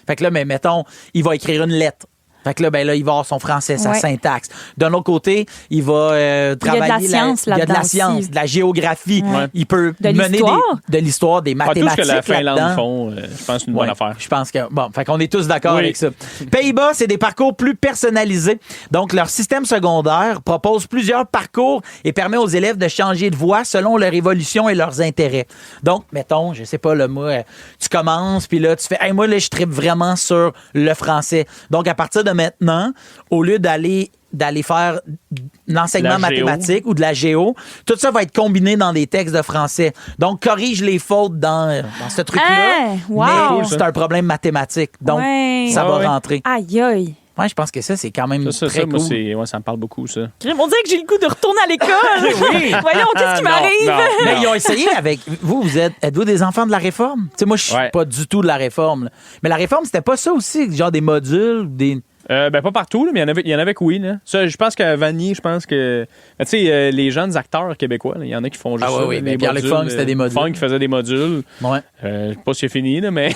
Fait que là, mais mettons, il va écrire une lettre. Fait que là, ben là, il va avoir son français, sa syntaxe. D'un autre côté, il va travailler... Il y a de la science là-dedans. Il y a de la science, de la géographie. Ouais. Il peut mener de l'histoire, des mathématiques. Tout ce que la Finlande là-dedans. font, je pense, c'est une bonne affaire. Je pense que... Bon, fait qu'on est tous d'accord avec ça. Pays-Bas, c'est des parcours plus personnalisés. Donc, leur système secondaire propose plusieurs parcours et permet aux élèves de changer de voie selon leur évolution et leurs intérêts. Donc, mettons, je sais pas, là, moi, tu commences, puis là, tu fais, hey, moi, là, je tripe vraiment sur le français. Donc, à partir de maintenant, au lieu d'aller faire l'enseignement mathématique ou de la géo, tout ça va être combiné dans des textes de français. Donc, corrige les fautes dans ce truc-là, mais c'est un problème mathématique. Donc, ça va rentrer. Aïe, aïe. Ouais, je pense que ça, c'est quand même très cool. Moi, ça me parle beaucoup, ça. On dirait que j'ai le goût de retourner à l'école. Oui. Voyons, qu'est-ce qui m'arrive? Mais ils ont essayé avec... Êtes-vous des enfants de la Réforme? Tu sais, moi, je suis pas du tout de la Réforme. Là. Mais la Réforme, c'était pas ça aussi? Genre des modules, des... Ben pas partout, là, mais il y en avait que oui. Là. Ça, je pense qu'à Vanier, tu sais, les jeunes acteurs québécois, il y en a qui font juste ça. Oui, mais Pierre-Luc Funk, c'était des modules. Funk faisait des modules. Ouais. Je sais pas si c'est fini, là, mais...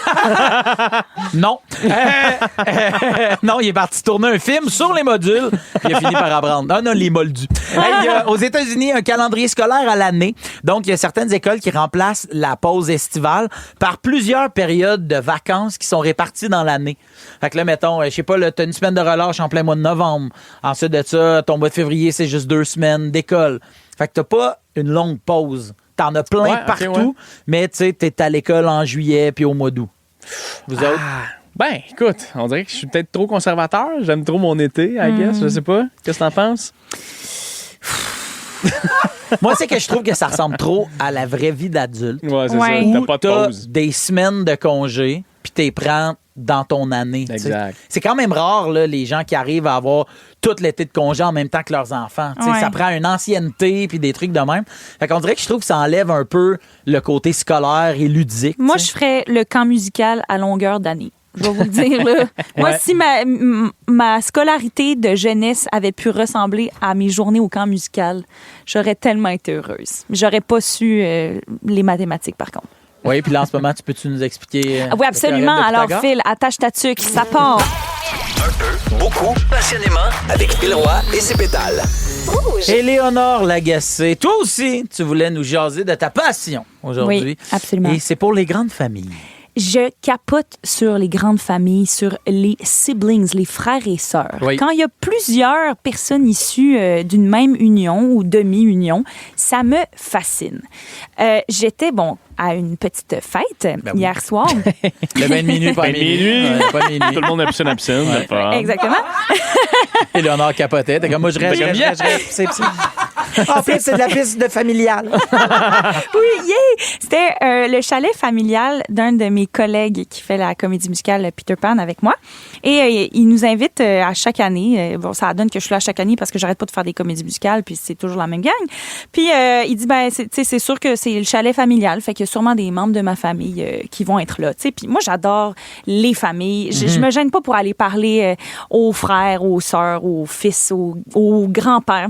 Non. Non, il est parti tourner un film sur les modules, puis il a fini par apprendre. Non, les moldus. Il y a aux États-Unis un calendrier scolaire à l'année. Donc, il y a certaines écoles qui remplacent la pause estivale par plusieurs périodes de vacances qui sont réparties dans l'année. Fait que là, mettons, je sais pas, t'as une semaine de relâche en plein mois de novembre. Ensuite de ça, ton mois de février, c'est juste 2 semaines d'école. Fait que t'as pas une longue pause. T'en as plein partout, mais tu sais, t'es à l'école en juillet puis au mois d'août. Vous autres? Ben, écoute, on dirait que je suis peut-être trop conservateur. J'aime trop mon été, I guess. Je sais pas. Qu'est-ce que t'en penses? Moi, c'est que je trouve que ça ressemble trop à la vraie vie d'adulte. Ouais, c'est ça. T'as pas de pause. Des semaines de congé, puis t'es prends dans ton année. Exact. C'est quand même rare, là, les gens qui arrivent à avoir tout l'été de congé en même temps que leurs enfants. Ça prend une ancienneté puis des trucs de même. Fait qu'on dirait que je trouve que ça enlève un peu le côté scolaire et ludique. Moi, je ferais le camp musical à longueur d'année. Je vais vous le dire, là. Moi, si ma scolarité de jeunesse avait pu ressembler à mes journées au camp musical, j'aurais tellement été heureuse. J'aurais pas su les mathématiques, par contre. Oui, puis là, en ce moment, peux-tu nous expliquer? Oui, absolument. Alors, Phil, attache ta tuque, ça part. Un peu, beaucoup, passionnément, avec Phil Roy et ses pétales. Éléonore Lagacé, toi aussi, tu voulais nous jaser de ta passion aujourd'hui. Oui, absolument. Et c'est pour les grandes familles. Je capote sur les grandes familles, sur les siblings, les frères et sœurs. Oui. Quand il y a plusieurs personnes issues d'une même union ou demi-union, ça me fascine. J'étais, à une petite fête hier soir. Le bain de minuit, pas minuit. Pas minuit. Tout le monde a pissé dans la piscine. Exactement. Éléonore capotait. T'es comme moi, je reste. En plus, c'est de la piste de familiale. Oui, yeah! C'était le chalet familial d'un de mes collègues qui fait la comédie musicale Peter Pan avec moi. Et il nous invite à chaque année. Ça donne que je suis là chaque année parce que j'arrête pas de faire des comédies musicales, puis c'est toujours la même gang. Puis il dit, c'est sûr que c'est le chalet familial, fait qu'il y a sûrement des membres de ma famille qui vont être là. Puis moi, j'adore les familles. Je me gêne pas pour aller parler aux frères, aux sœurs, aux fils, aux grands-pères.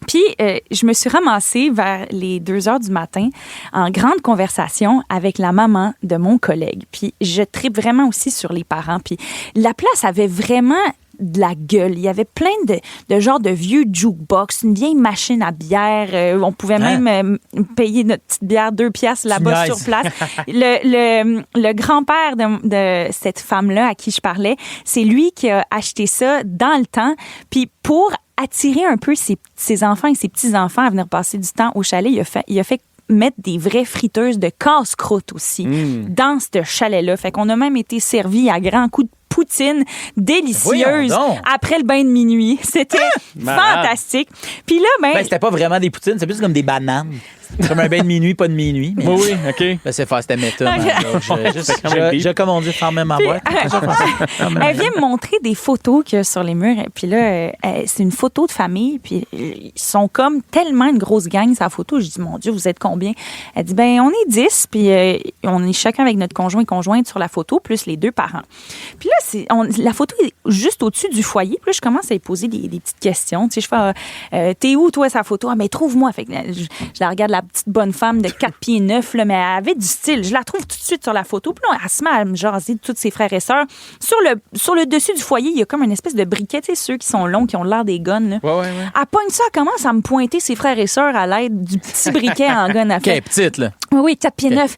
Puis, je me suis ramassée vers les 2 heures du matin en grande conversation avec la maman de mon collègue. Puis, je tripe vraiment aussi sur les parents. Puis, la place avait vraiment de la gueule. Il y avait plein de genres de vieux jukebox, une vieille machine à bière. On pouvait même payer notre petite bière 2 piastres là-bas sur place. Le grand-père de cette femme-là à qui je parlais, c'est lui qui a acheté ça dans le temps. Puis pour attirer un peu ses enfants et ses petits-enfants à venir passer du temps au chalet, il a fait mettre des vraies friteuses de casse-croûte aussi dans ce chalet-là. Fait qu'on a même été servi à grands coups de poutine délicieuse après le bain de minuit. C'était fantastique. Puis là, c'était pas vraiment des poutines, c'est plus comme des bananes. Comme un bain de minuit, pas de minuit. Mais oui, OK. Ben, c'est fort, c'était méta. J'ai commandé faire même ma boîte. Elle vient me montrer des photos qu'il y a sur les murs. Puis là, c'est une photo de famille. Puis ils sont comme tellement une grosse gang, sa photo. Je dis, mon Dieu, vous êtes combien? Elle dit, ben on est 10. Puis on est chacun avec notre conjoint et conjointe sur la photo, plus les 2 parents. Puis là, la photo est juste au-dessus du foyer. Puis là, je commence à lui poser des petites questions. Tu sais, je fais, t'es où, toi, sa photo? Ah, ben trouve-moi. Fait que je la regarde, la petite bonne femme de 4 pieds 9, là, mais elle avait du style. Je la trouve tout de suite sur la photo. Puis là, elle se met à me jaser de tous ses frères et sœurs. Sur le dessus du foyer, il y a comme une espèce de briquet, tu sais, ceux qui sont longs, qui ont l'air des guns. Là. Ouais. Elle pogne ça, elle commence à me pointer ses frères et sœurs à l'aide du petit briquet en gun à faire. OK, petite, là. Oui, 4 pieds 9.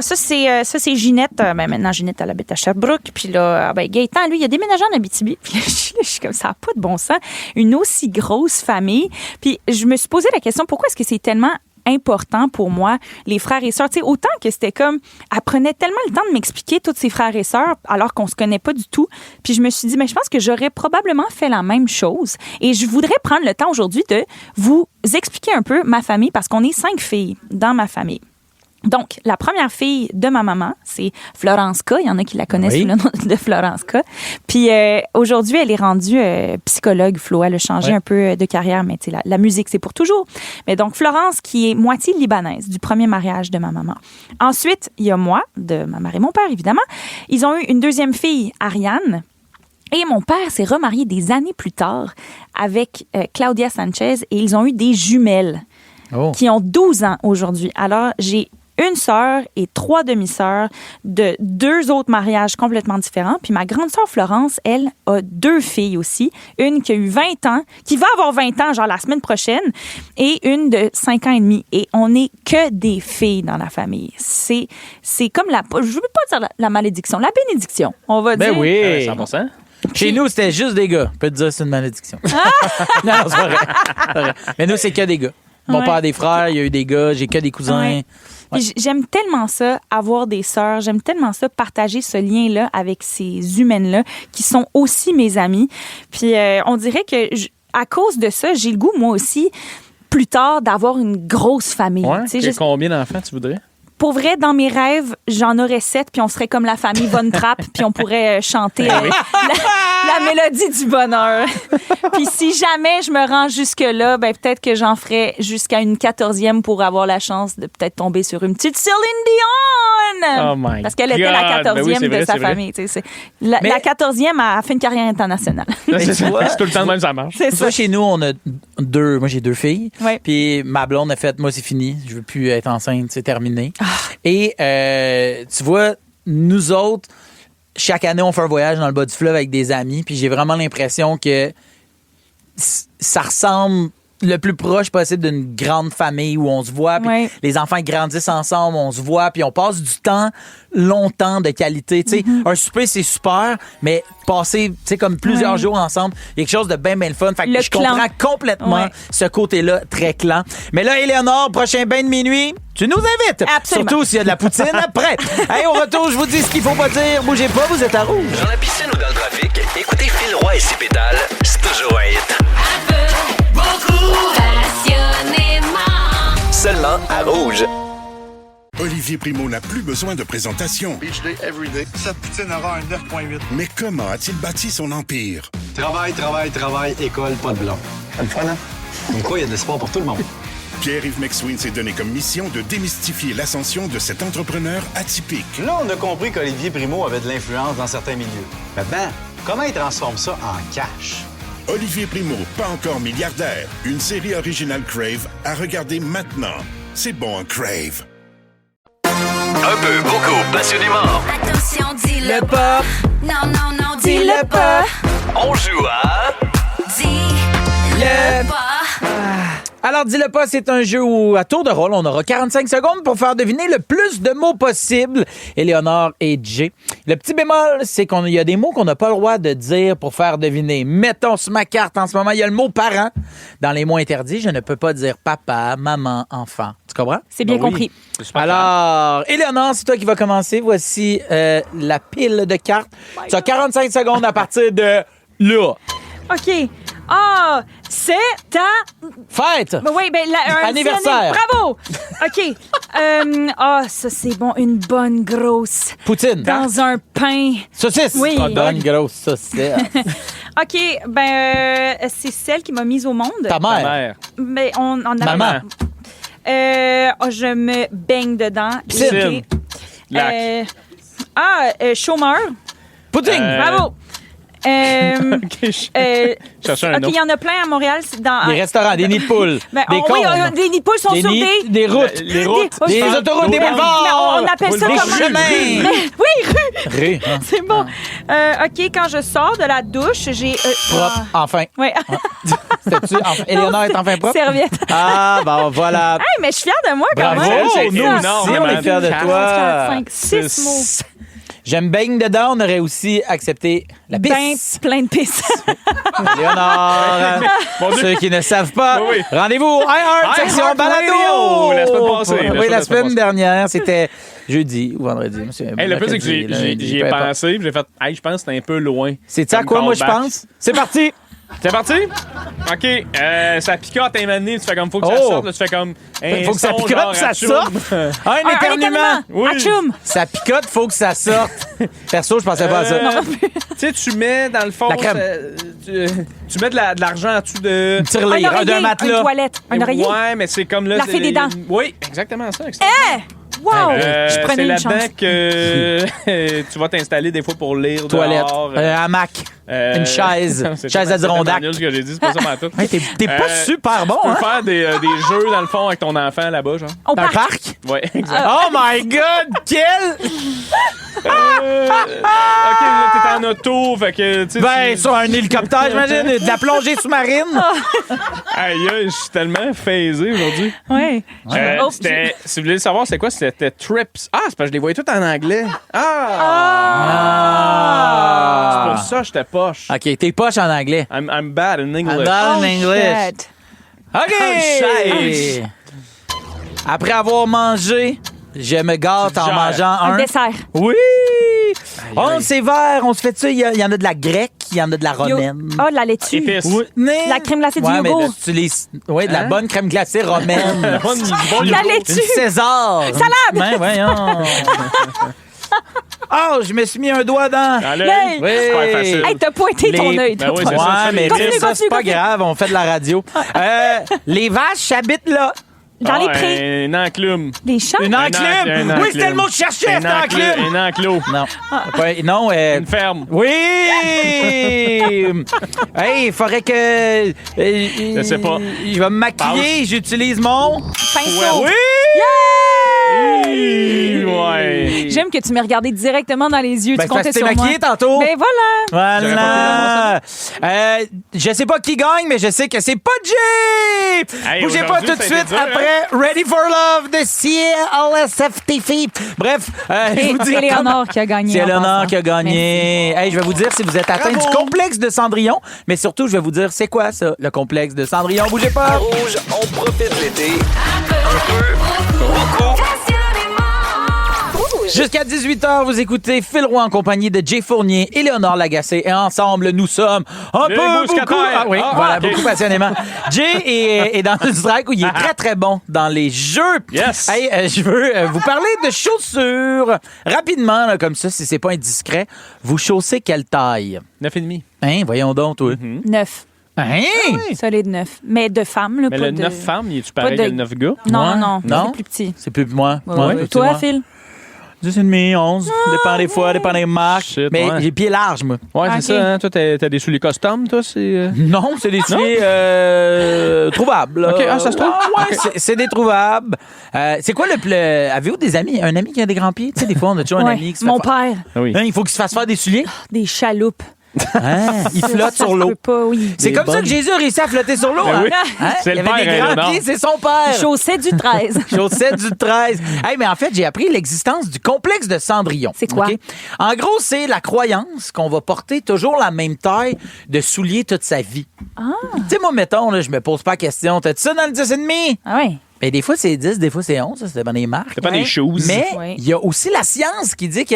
Ça, c'est Ginette. Maintenant, Ginette, elle habite à Sherbrooke. Puis là, Gaëtan, lui, il a déménagé en Abitibi. Puis là, je suis comme ça, n'a pas de bon sens. Une aussi grosse famille. Puis je me suis posé la question, pourquoi est-ce que c'est tellement important pour moi, les frères et sœurs. Tu sais, autant que c'était comme, elle prenait tellement le temps de m'expliquer tous ses frères et sœurs alors qu'on se connaît pas du tout. Puis je me suis dit, mais je pense que j'aurais probablement fait la même chose. Et je voudrais prendre le temps aujourd'hui de vous expliquer un peu ma famille parce qu'on est 5 filles dans ma famille. Donc, la première fille de ma maman, c'est Florence K. Il y en a qui la connaissent sous le nom de Florence K. Puis aujourd'hui, elle est rendue psychologue, Flo. Elle a changé un peu de carrière, mais tu sais, la musique, c'est pour toujours. Mais donc, Florence, qui est moitié libanaise du premier mariage de ma maman. Ensuite, il y a moi, de ma mère et mon père, évidemment. Ils ont eu une deuxième fille, Ariane. Et mon père s'est remarié des années plus tard avec Claudia Sanchez et ils ont eu des jumelles qui ont 12 ans aujourd'hui. Alors, j'ai une sœur et 3 demi-sœurs de 2 autres mariages complètement différents. Puis ma grande sœur Florence, elle, a 2 filles aussi. Une qui a eu 20 ans, qui va avoir 20 ans, genre la semaine prochaine, et une de 5 ans et demi. Et on n'est que des filles dans la famille. C'est comme je veux pas dire la malédiction, la bénédiction, on va dire. Ben oui, 100%. Chez nous, c'était juste des gars. Je peux te dire, c'est une malédiction. Non, c'est vrai. Mais nous, c'est que des gars. Mon père a des frères, il y a eu des gars, j'ai que des cousins. J'aime tellement ça, avoir des sœurs. J'aime tellement ça, partager ce lien-là avec ces humaines-là qui sont aussi mes amies. Puis on dirait que à cause de ça, j'ai le goût, moi aussi, plus tard, d'avoir une grosse famille. Combien d'enfants tu voudrais? Pour vrai, dans mes rêves, j'en aurais 7, puis on serait comme la famille Von Trapp, puis on pourrait chanter la mélodie du bonheur. Puis si jamais je me rends jusque-là, ben peut-être que j'en ferais jusqu'à une 14e pour avoir la chance de peut-être tomber sur une petite Céline Dion! Oh my Parce qu'elle était la 14e de sa famille. La 14e a fait une carrière internationale. C'est tout le temps de même, ça marche. C'est ça. Chez nous, on a moi j'ai 2 filles. Puis ma blonde a fait, moi c'est fini, je veux plus être enceinte, c'est terminé. Et tu vois, nous autres, chaque année, on fait un voyage dans le bas du fleuve avec des amis, puis j'ai vraiment l'impression que ça ressemble le plus proche possible d'une grande famille où on se voit, puis les enfants grandissent ensemble, on se voit, puis on passe du temps longtemps de qualité. Tu sais, un souper, c'est super, mais passer, tu sais, comme plusieurs jours ensemble, il y a quelque chose de bien le fun. Fait que je comprends complètement ce côté-là, très clan. Mais là, Éléonore, prochain bain de minuit, tu nous invites. Absolument. Surtout s'il y a de la poutine après. Hey, au retour, je vous dis ce qu'il faut pas dire. Bougez pas, vous êtes à rouge. Dans la piscine ou dans le trafic, écoutez Phil Roy et ses pédales, c'est toujours un hit. Beaucoup passionnément. Seulement à rouge. Olivier Primo n'a plus besoin de présentation. Beach day, everyday. Cette poutine aura un 9.8. Mais comment a-t-il bâti son empire? Travail, école, pas de blanc. C'est le fun, hein? Comme quoi, il y a de l'espoir pour tout le monde. Pierre-Yves McSween s'est donné comme mission de démystifier l'ascension de cet entrepreneur atypique. Là, on a compris qu'Olivier Primo avait de l'influence dans certains milieux. Maintenant, comment il transforme ça en cash? Olivier Primo, pas encore milliardaire. Une série originale Crave à regarder maintenant. C'est bon en Crave. Un peu, beaucoup, passionnément. Attention, dis-le Le pop Non, non, non, dis-le pas. On joue à... Dis-le pas. Alors, dis-le pas, c'est un jeu où, à tour de rôle, on aura 45 secondes pour faire deviner le plus de mots possible. Éléonore et Jay. Le petit bémol, c'est qu'il y a des mots qu'on n'a pas le droit de dire pour faire deviner. Mettons sur ma carte, en ce moment, il y a le mot parent. Dans les mots interdits, je ne peux pas dire papa, maman, enfant. Tu comprends? C'est bien compris. Alors, Éléonore, c'est toi qui vas commencer. Voici la pile de cartes. Tu as 45 secondes à partir de là. OK. Ah, c'est ta... Fête! Oui, ben, un Anniversaire. Bravo! OK. Ça, c'est bon. Une bonne grosse... Poutine. Dans un pain. Saucisse. Oui. Bonne grosse saucisse. OK. Ben, c'est celle qui m'a mise au monde. Ta mère. Ben, on a... Maman. Je me baigne dedans. Piscine. Lac. Chômeur. Pudding. Bravo. Chercher un OK, il y en a plein à Montréal. Des restaurants, des nids de poules, des oui, cônes. des nids de poules sont sur des routes. Les routes. Des autoroutes, des boulevards. On appelle ça des comment? chemins. Oui, rue. Rue. Hein. C'est bon. OK, quand je sors de la douche, j'ai... Propre, enfin. Oui. Éléonore est enfin propre? Serviette. Ah, bon, voilà. Hey, mais je suis fière de moi quand Bravo, même. nous aussi, on est fiers de toi. 5, 6 mots. J'aime baigne dedans, on aurait aussi accepté la pisse. Plein de pisses. Léonore, ceux qui ne savent pas, rendez-vous section balado. La semaine passée. Oui, la semaine dernière, c'était jeudi ou vendredi. Le plus, c'est que j'y ai pensé, j'ai fait, je pense que c'était un peu loin. C'est à quoi moi je pense? C'est parti! C'est parti? OK. Ça picote un moment donné, tu fais comme, faut que ça sorte. Là, tu fais comme... Faut que ça picote puis ça sorte. Un éternuement. Oui. Achoum. Ça picote, faut que ça sorte. Perso, je pensais pas à ça. Tu sais, tu mets, dans le fond... La crème. Tu mets de l'argent en dessous de... Une tirelire, d'un matelas. Une toilette. Un oreiller. Ouais, mais c'est comme là... La fée des dents. Oui, exactement ça. Wow! Je prenais une c'est chance. là-dedans que tu vas t'installer des fois pour lire Toilette. dehors. Un hamac. Une chaise. Chaise Adirondack. C'est ce que j'ai dit, c'est pas ça ma tout. Hey, t'es pas super bon, Tu hein? peux faire des jeux, dans le fond, avec ton enfant là-bas, genre. Au Dans le parc. parc? Ouais, exact. Oh my God! Quel... OK, là, t'es en auto, fait que... tu sais, Ben, sur un hélicoptère, j'imagine. De la plongée sous-marine. Aïe, je suis tellement phasé aujourd'hui. Oui. Si vous voulez le savoir, c'est quoi? C'était Trips. Ah, c'est parce que je les voyais tous en anglais. C'est pour ça que j'étais poche. OK, t'es poche en anglais. I'm bad in English. I'm bad in English. Shit. OK! Après avoir mangé, je me gâte en mangeant Un dessert. Oui! C'est vert, on se fait ça. Il y en a de la grecque, il y en a de la romaine. De la laitue. Épices. Oui. La crème glacée du Ouais, mais yogourt. de la bonne crème glacée romaine. La laitue. Une César. Salade. Ben, voyons. Je me suis mis un doigt dans. Hey. Oui. C'est pas facile. Hey, t'as pointé ton œil. Ben oui, c'est Ouais, ça. mais Continue, ça, c'est pas continue. grave, on fait de la radio. Les vaches habitent là. Dans les prés. Un enclume. Des champs. Une enclume. Oui, c'était le mot que je cherchais, c'était enclume. Un enclos. Non. Non, Une ferme. Oui! Hey, il faudrait que... Je sais pas. Je vais me maquiller, j'utilise mon... Pinceau. Oui! Ouais. J'aime que tu m'aies regardé directement dans les yeux. Ben, Tu comptais t'es sur moi. maquillé tantôt. Ben voilà. Voilà. Je sais pas qui gagne, mais je sais que c'est pas Jay! Hey, Bougez pas aujourd'hui, tout de ça a été suite dur, après Ready for Love de CLSFTF. Bref, je vous dis... C'est Éléonore qui a gagné. C'est en Éléonore passant. qui a gagné. Hey, je vais vous dire si vous êtes atteint du complexe de Cendrillon, mais surtout, je vais vous dire c'est quoi ça, le complexe de Cendrillon. Bougez pas! Rouge, on profite l'été. Un peu, beaucoup. Jusqu'à 18h, vous écoutez Phil Roy en compagnie de Jay Fournier et Léonore Lagacé. Et ensemble, nous sommes Les beaucoup... mousquetaires. Beaucoup passionnément. Jay est dans une strike où il est très, très bon dans les jeux. Yes. Hey, je veux vous parler de chaussures. Rapidement, là, comme ça, si c'est pas indiscret, vous chaussez quelle taille? 9,5. Hein, voyons donc, toi. 9. Hein? Solide 9. Mais de femmes, là, Mais pas le de... 9 femmes, il est-tu pareil de- que le 9 gars? Non, Ouais. non, Non? c'est plus petit. C'est plus moi. Ouais. Toi, Phil? 10,5, 11. Dépend des fois, dépend des marques. Mais j'ai les pieds larges, moi. Ouais, c'est ça. Hein? Toi, t'as des souliers custom, toi? Non, c'est des souliers trouvables. OK, ça se trouve? Ouais, c'est des trouvables. C'est quoi avez-vous des amis? Un ami qui a des grands pieds? Tu sais, des fois, on a toujours un ami qui se fait mon père. Oui. Il faut qu'il se fasse faire des souliers? Des chaloupes. Il flotte sur l'eau. C'est comme ça que Jésus a réussi à flotter sur l'eau. Ben oui. C'est le père. Il avait des grands pieds, c'est son père. Chaussette du 13. Chaussette du 13. Hey, mais en fait, j'ai appris l'existence du complexe de Cendrillon. C'est quoi? Okay? En gros, c'est la croyance qu'on va porter toujours la même taille de souliers toute sa vie. Tu sais, moi, mettons, là, je me pose pas la question. T'as-tu ça dans le 10,5? Ah oui. Ben, des fois, c'est 10, des fois, c'est 11. Ça dépend des marques. Ça dépend des choses. Mais il y a aussi la science qui dit que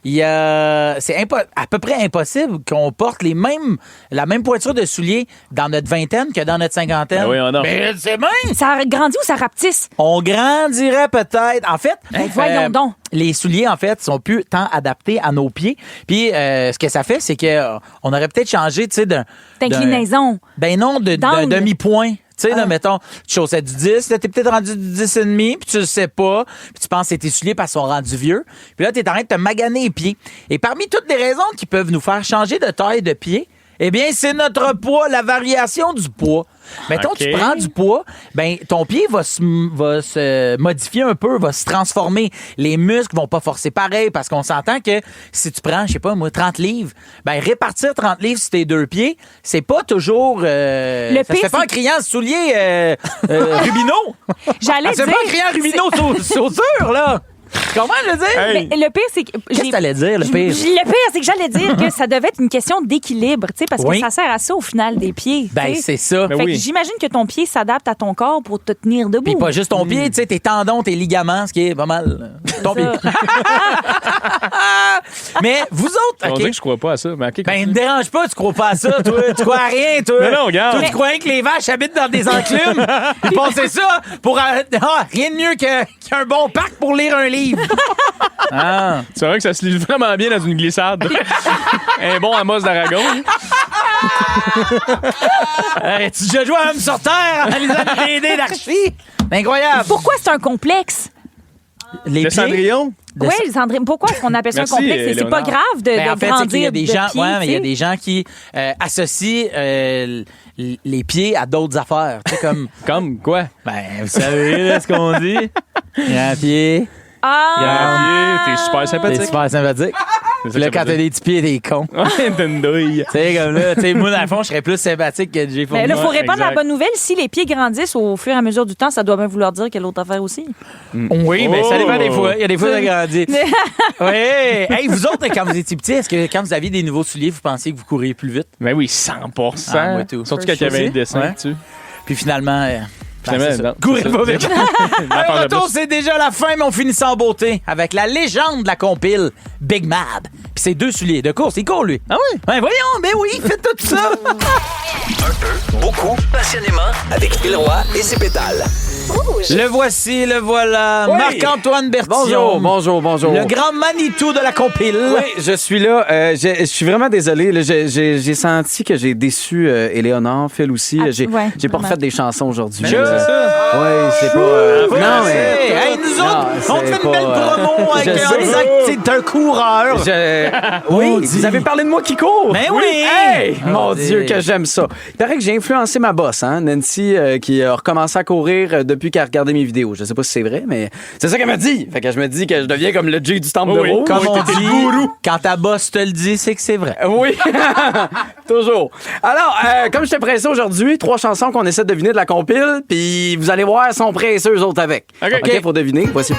c'est à peu près impossible qu'on porte la même pointure de souliers dans notre vingtaine que dans notre cinquantaine. Ben oui, on a. Mais c'est bien! Ça grandit ou ça rapetisse? On grandirait peut-être. En fait, voyons donc. Les souliers, en fait, sont plus tant adaptés à nos pieds. Puis, ce que ça fait, c'est qu'on aurait peut-être changé, tu sais, d'inclinaison. Ben non, d'un demi-point. Tu sais, là, mettons, chaussette du 10, là, t'es peut-être rendu du 10,5, puis tu le sais pas, puis tu penses que c'est tes souliers parce qu'ils sont rendus vieux. Puis là, t'es en train de te maganer les pieds. Et parmi toutes les raisons qui peuvent nous faire changer de taille de pied, eh bien, c'est notre poids, la variation du poids. Mettons, tu prends du poids, ben ton pied va se modifier un peu, va se transformer. Les muscles vont pas forcer pareil parce qu'on s'entend que si tu prends, je sais pas moi, 30 livres, ben répartir 30 livres sur tes deux pieds, c'est pas toujours... ça se fait pas en criant soulier Rubino. J'allais dire... C'est pas en criant Rubino saussure, là. Comment je veux dire? Hey. Mais le pire, c'est que... Qu'est-ce que t'allais dire, le pire? Le pire, c'est que j'allais dire que ça devait être une question d'équilibre, tu sais, parce que ça sert à ça, au final, des pieds. Ben, c'est ça. Fait que j'imagine que ton pied s'adapte à ton corps pour te tenir debout. Puis pas juste ton pied, tu sais, tes tendons, tes ligaments, ce qui est pas mal ton pied. Mais vous autres... On dirait que je crois pas à ça. Mais ben, ne dérange pas, tu crois pas à ça, toi. Tu crois à rien, toi. Mais non, regarde. Toi, tu croyais que les vaches habitent dans des enclumes. Ils pensaient ça pour... rien de mieux qu'un bon parc pour lire un livre. C'est vrai que ça se lit vraiment bien dans une glissade. Un bon Amos d'Aragon. Tu déjà joué à Homme sur Terre en lisant des dés d'archi? Incroyable. Pourquoi c'est un complexe? Les Cendrillon? Oui, les Cendrillon. Pourquoi est-ce qu'on appelle ça un complexe? C'est pas grave de en fait, grandir il y a des gens, pieds, mais il y a des gens qui associent les pieds à d'autres affaires. Tu sais, comme quoi? Ben, vous savez là, ce qu'on dit. Grand pied. T'es super sympathique. T'es super sympathique. Puis là, quand t'as des petits pieds, t'es con. T'as une douille. Tu sais, comme là, moi, dans le fond, je serais plus sympathique que Jay Fournier. Mais là, il faut répandre la bonne nouvelle. Si les pieds grandissent au fur et à mesure du temps, ça doit bien vouloir dire qu'il y a l'autre affaire aussi. Oui, mais ça dépend des fois. Il y a des fois, ça grandit. Oui. Hey, vous autres, quand vous étiez petits, est-ce que quand vous aviez des nouveaux souliers, vous pensiez que vous couriez plus vite? Ben oui, 100%. Moi, tout. Surtout quand il y avait un dessin dessus. Puis finalement... Courez pas vite. Au retour, c'est déjà la fin, mais on finit ça en beauté avec la légende de la compile, Big Mad. Puis c'est 2 souliers de course. Il court, lui. Ah oui? Ben voyons, ben oui, faites tout ça. Un peu, beaucoup, passionnément, avec Phil Roy et ses pétales. Le voici, le voilà. Oui. Marc-Antoine Bertillon. Bonjour. Le grand Manitou de la compile. Oui, je suis là. Je suis vraiment désolé. Là, j'ai senti que j'ai déçu Éléonore, Phil aussi. J'ai pas refait des chansons aujourd'hui. C'est ça? Oui, c'est pas... non, mais... Hey, nous autres, on te fait une belle promo en disant que t'es un coureur. Oui, vous avez parlé de moi qui court. Ben oui. Hey, mon Dieu, que j'aime ça. Il paraît que j'ai influencé ma boss, Nancy, qui a recommencé à courir depuis qu'elle a regardé mes vidéos. Je sais pas si c'est vrai, mais c'est ça qu'elle m'a dit. Fait que je me dis que je deviens comme le Jay du temple de Rouge. Comme on dit, quand ta boss te le dit, c'est que c'est vrai. Oui, toujours. Alors, comme je t'ai pressé aujourd'hui, 3 chansons qu'on essaie de deviner de la compile, puis vous allez voir, sont pressés eux autres avec. OK, faut deviner. Voici.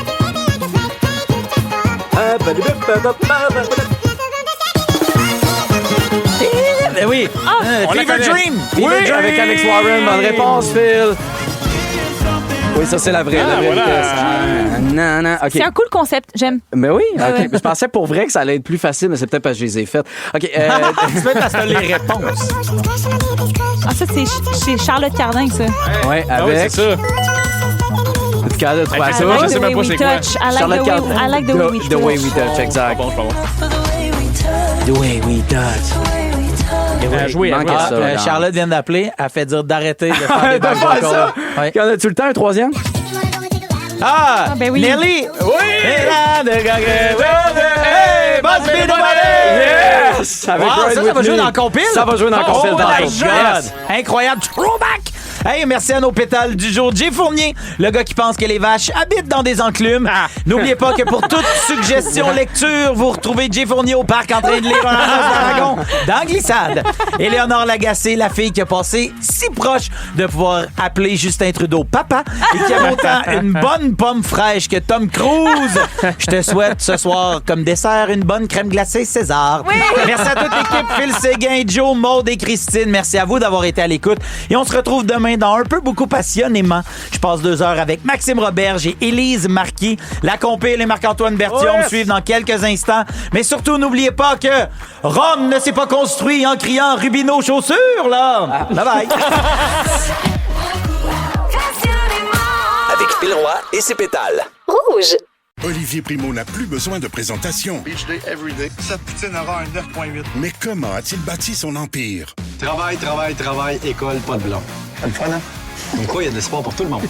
Oui. Fever Dream. Oui, avec Alex Warren. Bonne réponse, Phil. Oui, ça, c'est la vraie. C'est un cool concept. J'aime. Mais oui, OK. Je pensais pour vrai que ça allait être plus facile, mais c'est peut-être parce que je les ai faites. OK. C'est peut-être parce que les réponses. Ah, ça, c'est chez Charlotte Cardin, ça. Oui, avec... c'est ça. Tu capable de trouver ça? I like the way we touch. I like the way we touch. The way we touch, exact. The way we touch. Charlotte vient d'appeler. Elle fait dire d'arrêter de faire des back vocals. Y en a-tu le temps, un troisième? Ah, ben oui. Nelly! Oui! Hey, Must be the money! Yes! Avec Wow, Ride ça With va jouer Me. dans la compile? Ça va jouer dans la compile Oh tantôt. my God! Incroyable! Throwback! Hey, merci à nos pétales du jour. Jay Fournier, le gars qui pense que les vaches habitent dans des enclumes. N'oubliez pas que pour toute suggestion lecture, vous retrouvez Jay Fournier au parc en train de lire un os d'aragon dans Glissade. Éléonore Lagacé, la fille qui a passé si proche de pouvoir appeler Justin Trudeau papa et qui a autant une bonne pomme fraîche que Tom Cruise. Je te souhaite ce soir comme dessert une bonne crème glacée César. Oui. Merci à toute l'équipe, Phil Séguin, Joe, Maude et Christine. Merci à vous d'avoir été à l'écoute. Et on se retrouve demain dans Un peu beaucoup passionnément. Je passe 2 heures avec Maxime Roberge et Élise Marquis. La compile et Marc-Antoine Berthiaume suivent dans quelques instants. Mais surtout, n'oubliez pas que Rome ne s'est pas construit en criant Rubino chaussures, là. Bye bye. Avec Phil Roy et ses pétales. Rouge. Olivier Primo n'a plus besoin de présentation. Beach day, everyday. Cette poutine aura un 9.8. Mais comment a-t-il bâti son empire? Travail, école, pas de blanc. C'est le fun, hein? Comme quoi, il y a de l'espoir pour tout le monde.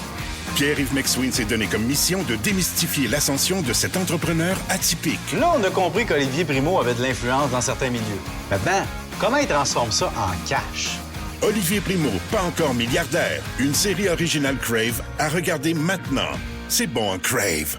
Pierre-Yves McSween s'est donné comme mission de démystifier l'ascension de cet entrepreneur atypique. Là, on a compris qu'Olivier Primo avait de l'influence dans certains milieux. Maintenant, comment il transforme ça en cash? Olivier Primo, pas encore milliardaire. Une série originale Crave à regarder maintenant. C'est bon en Crave.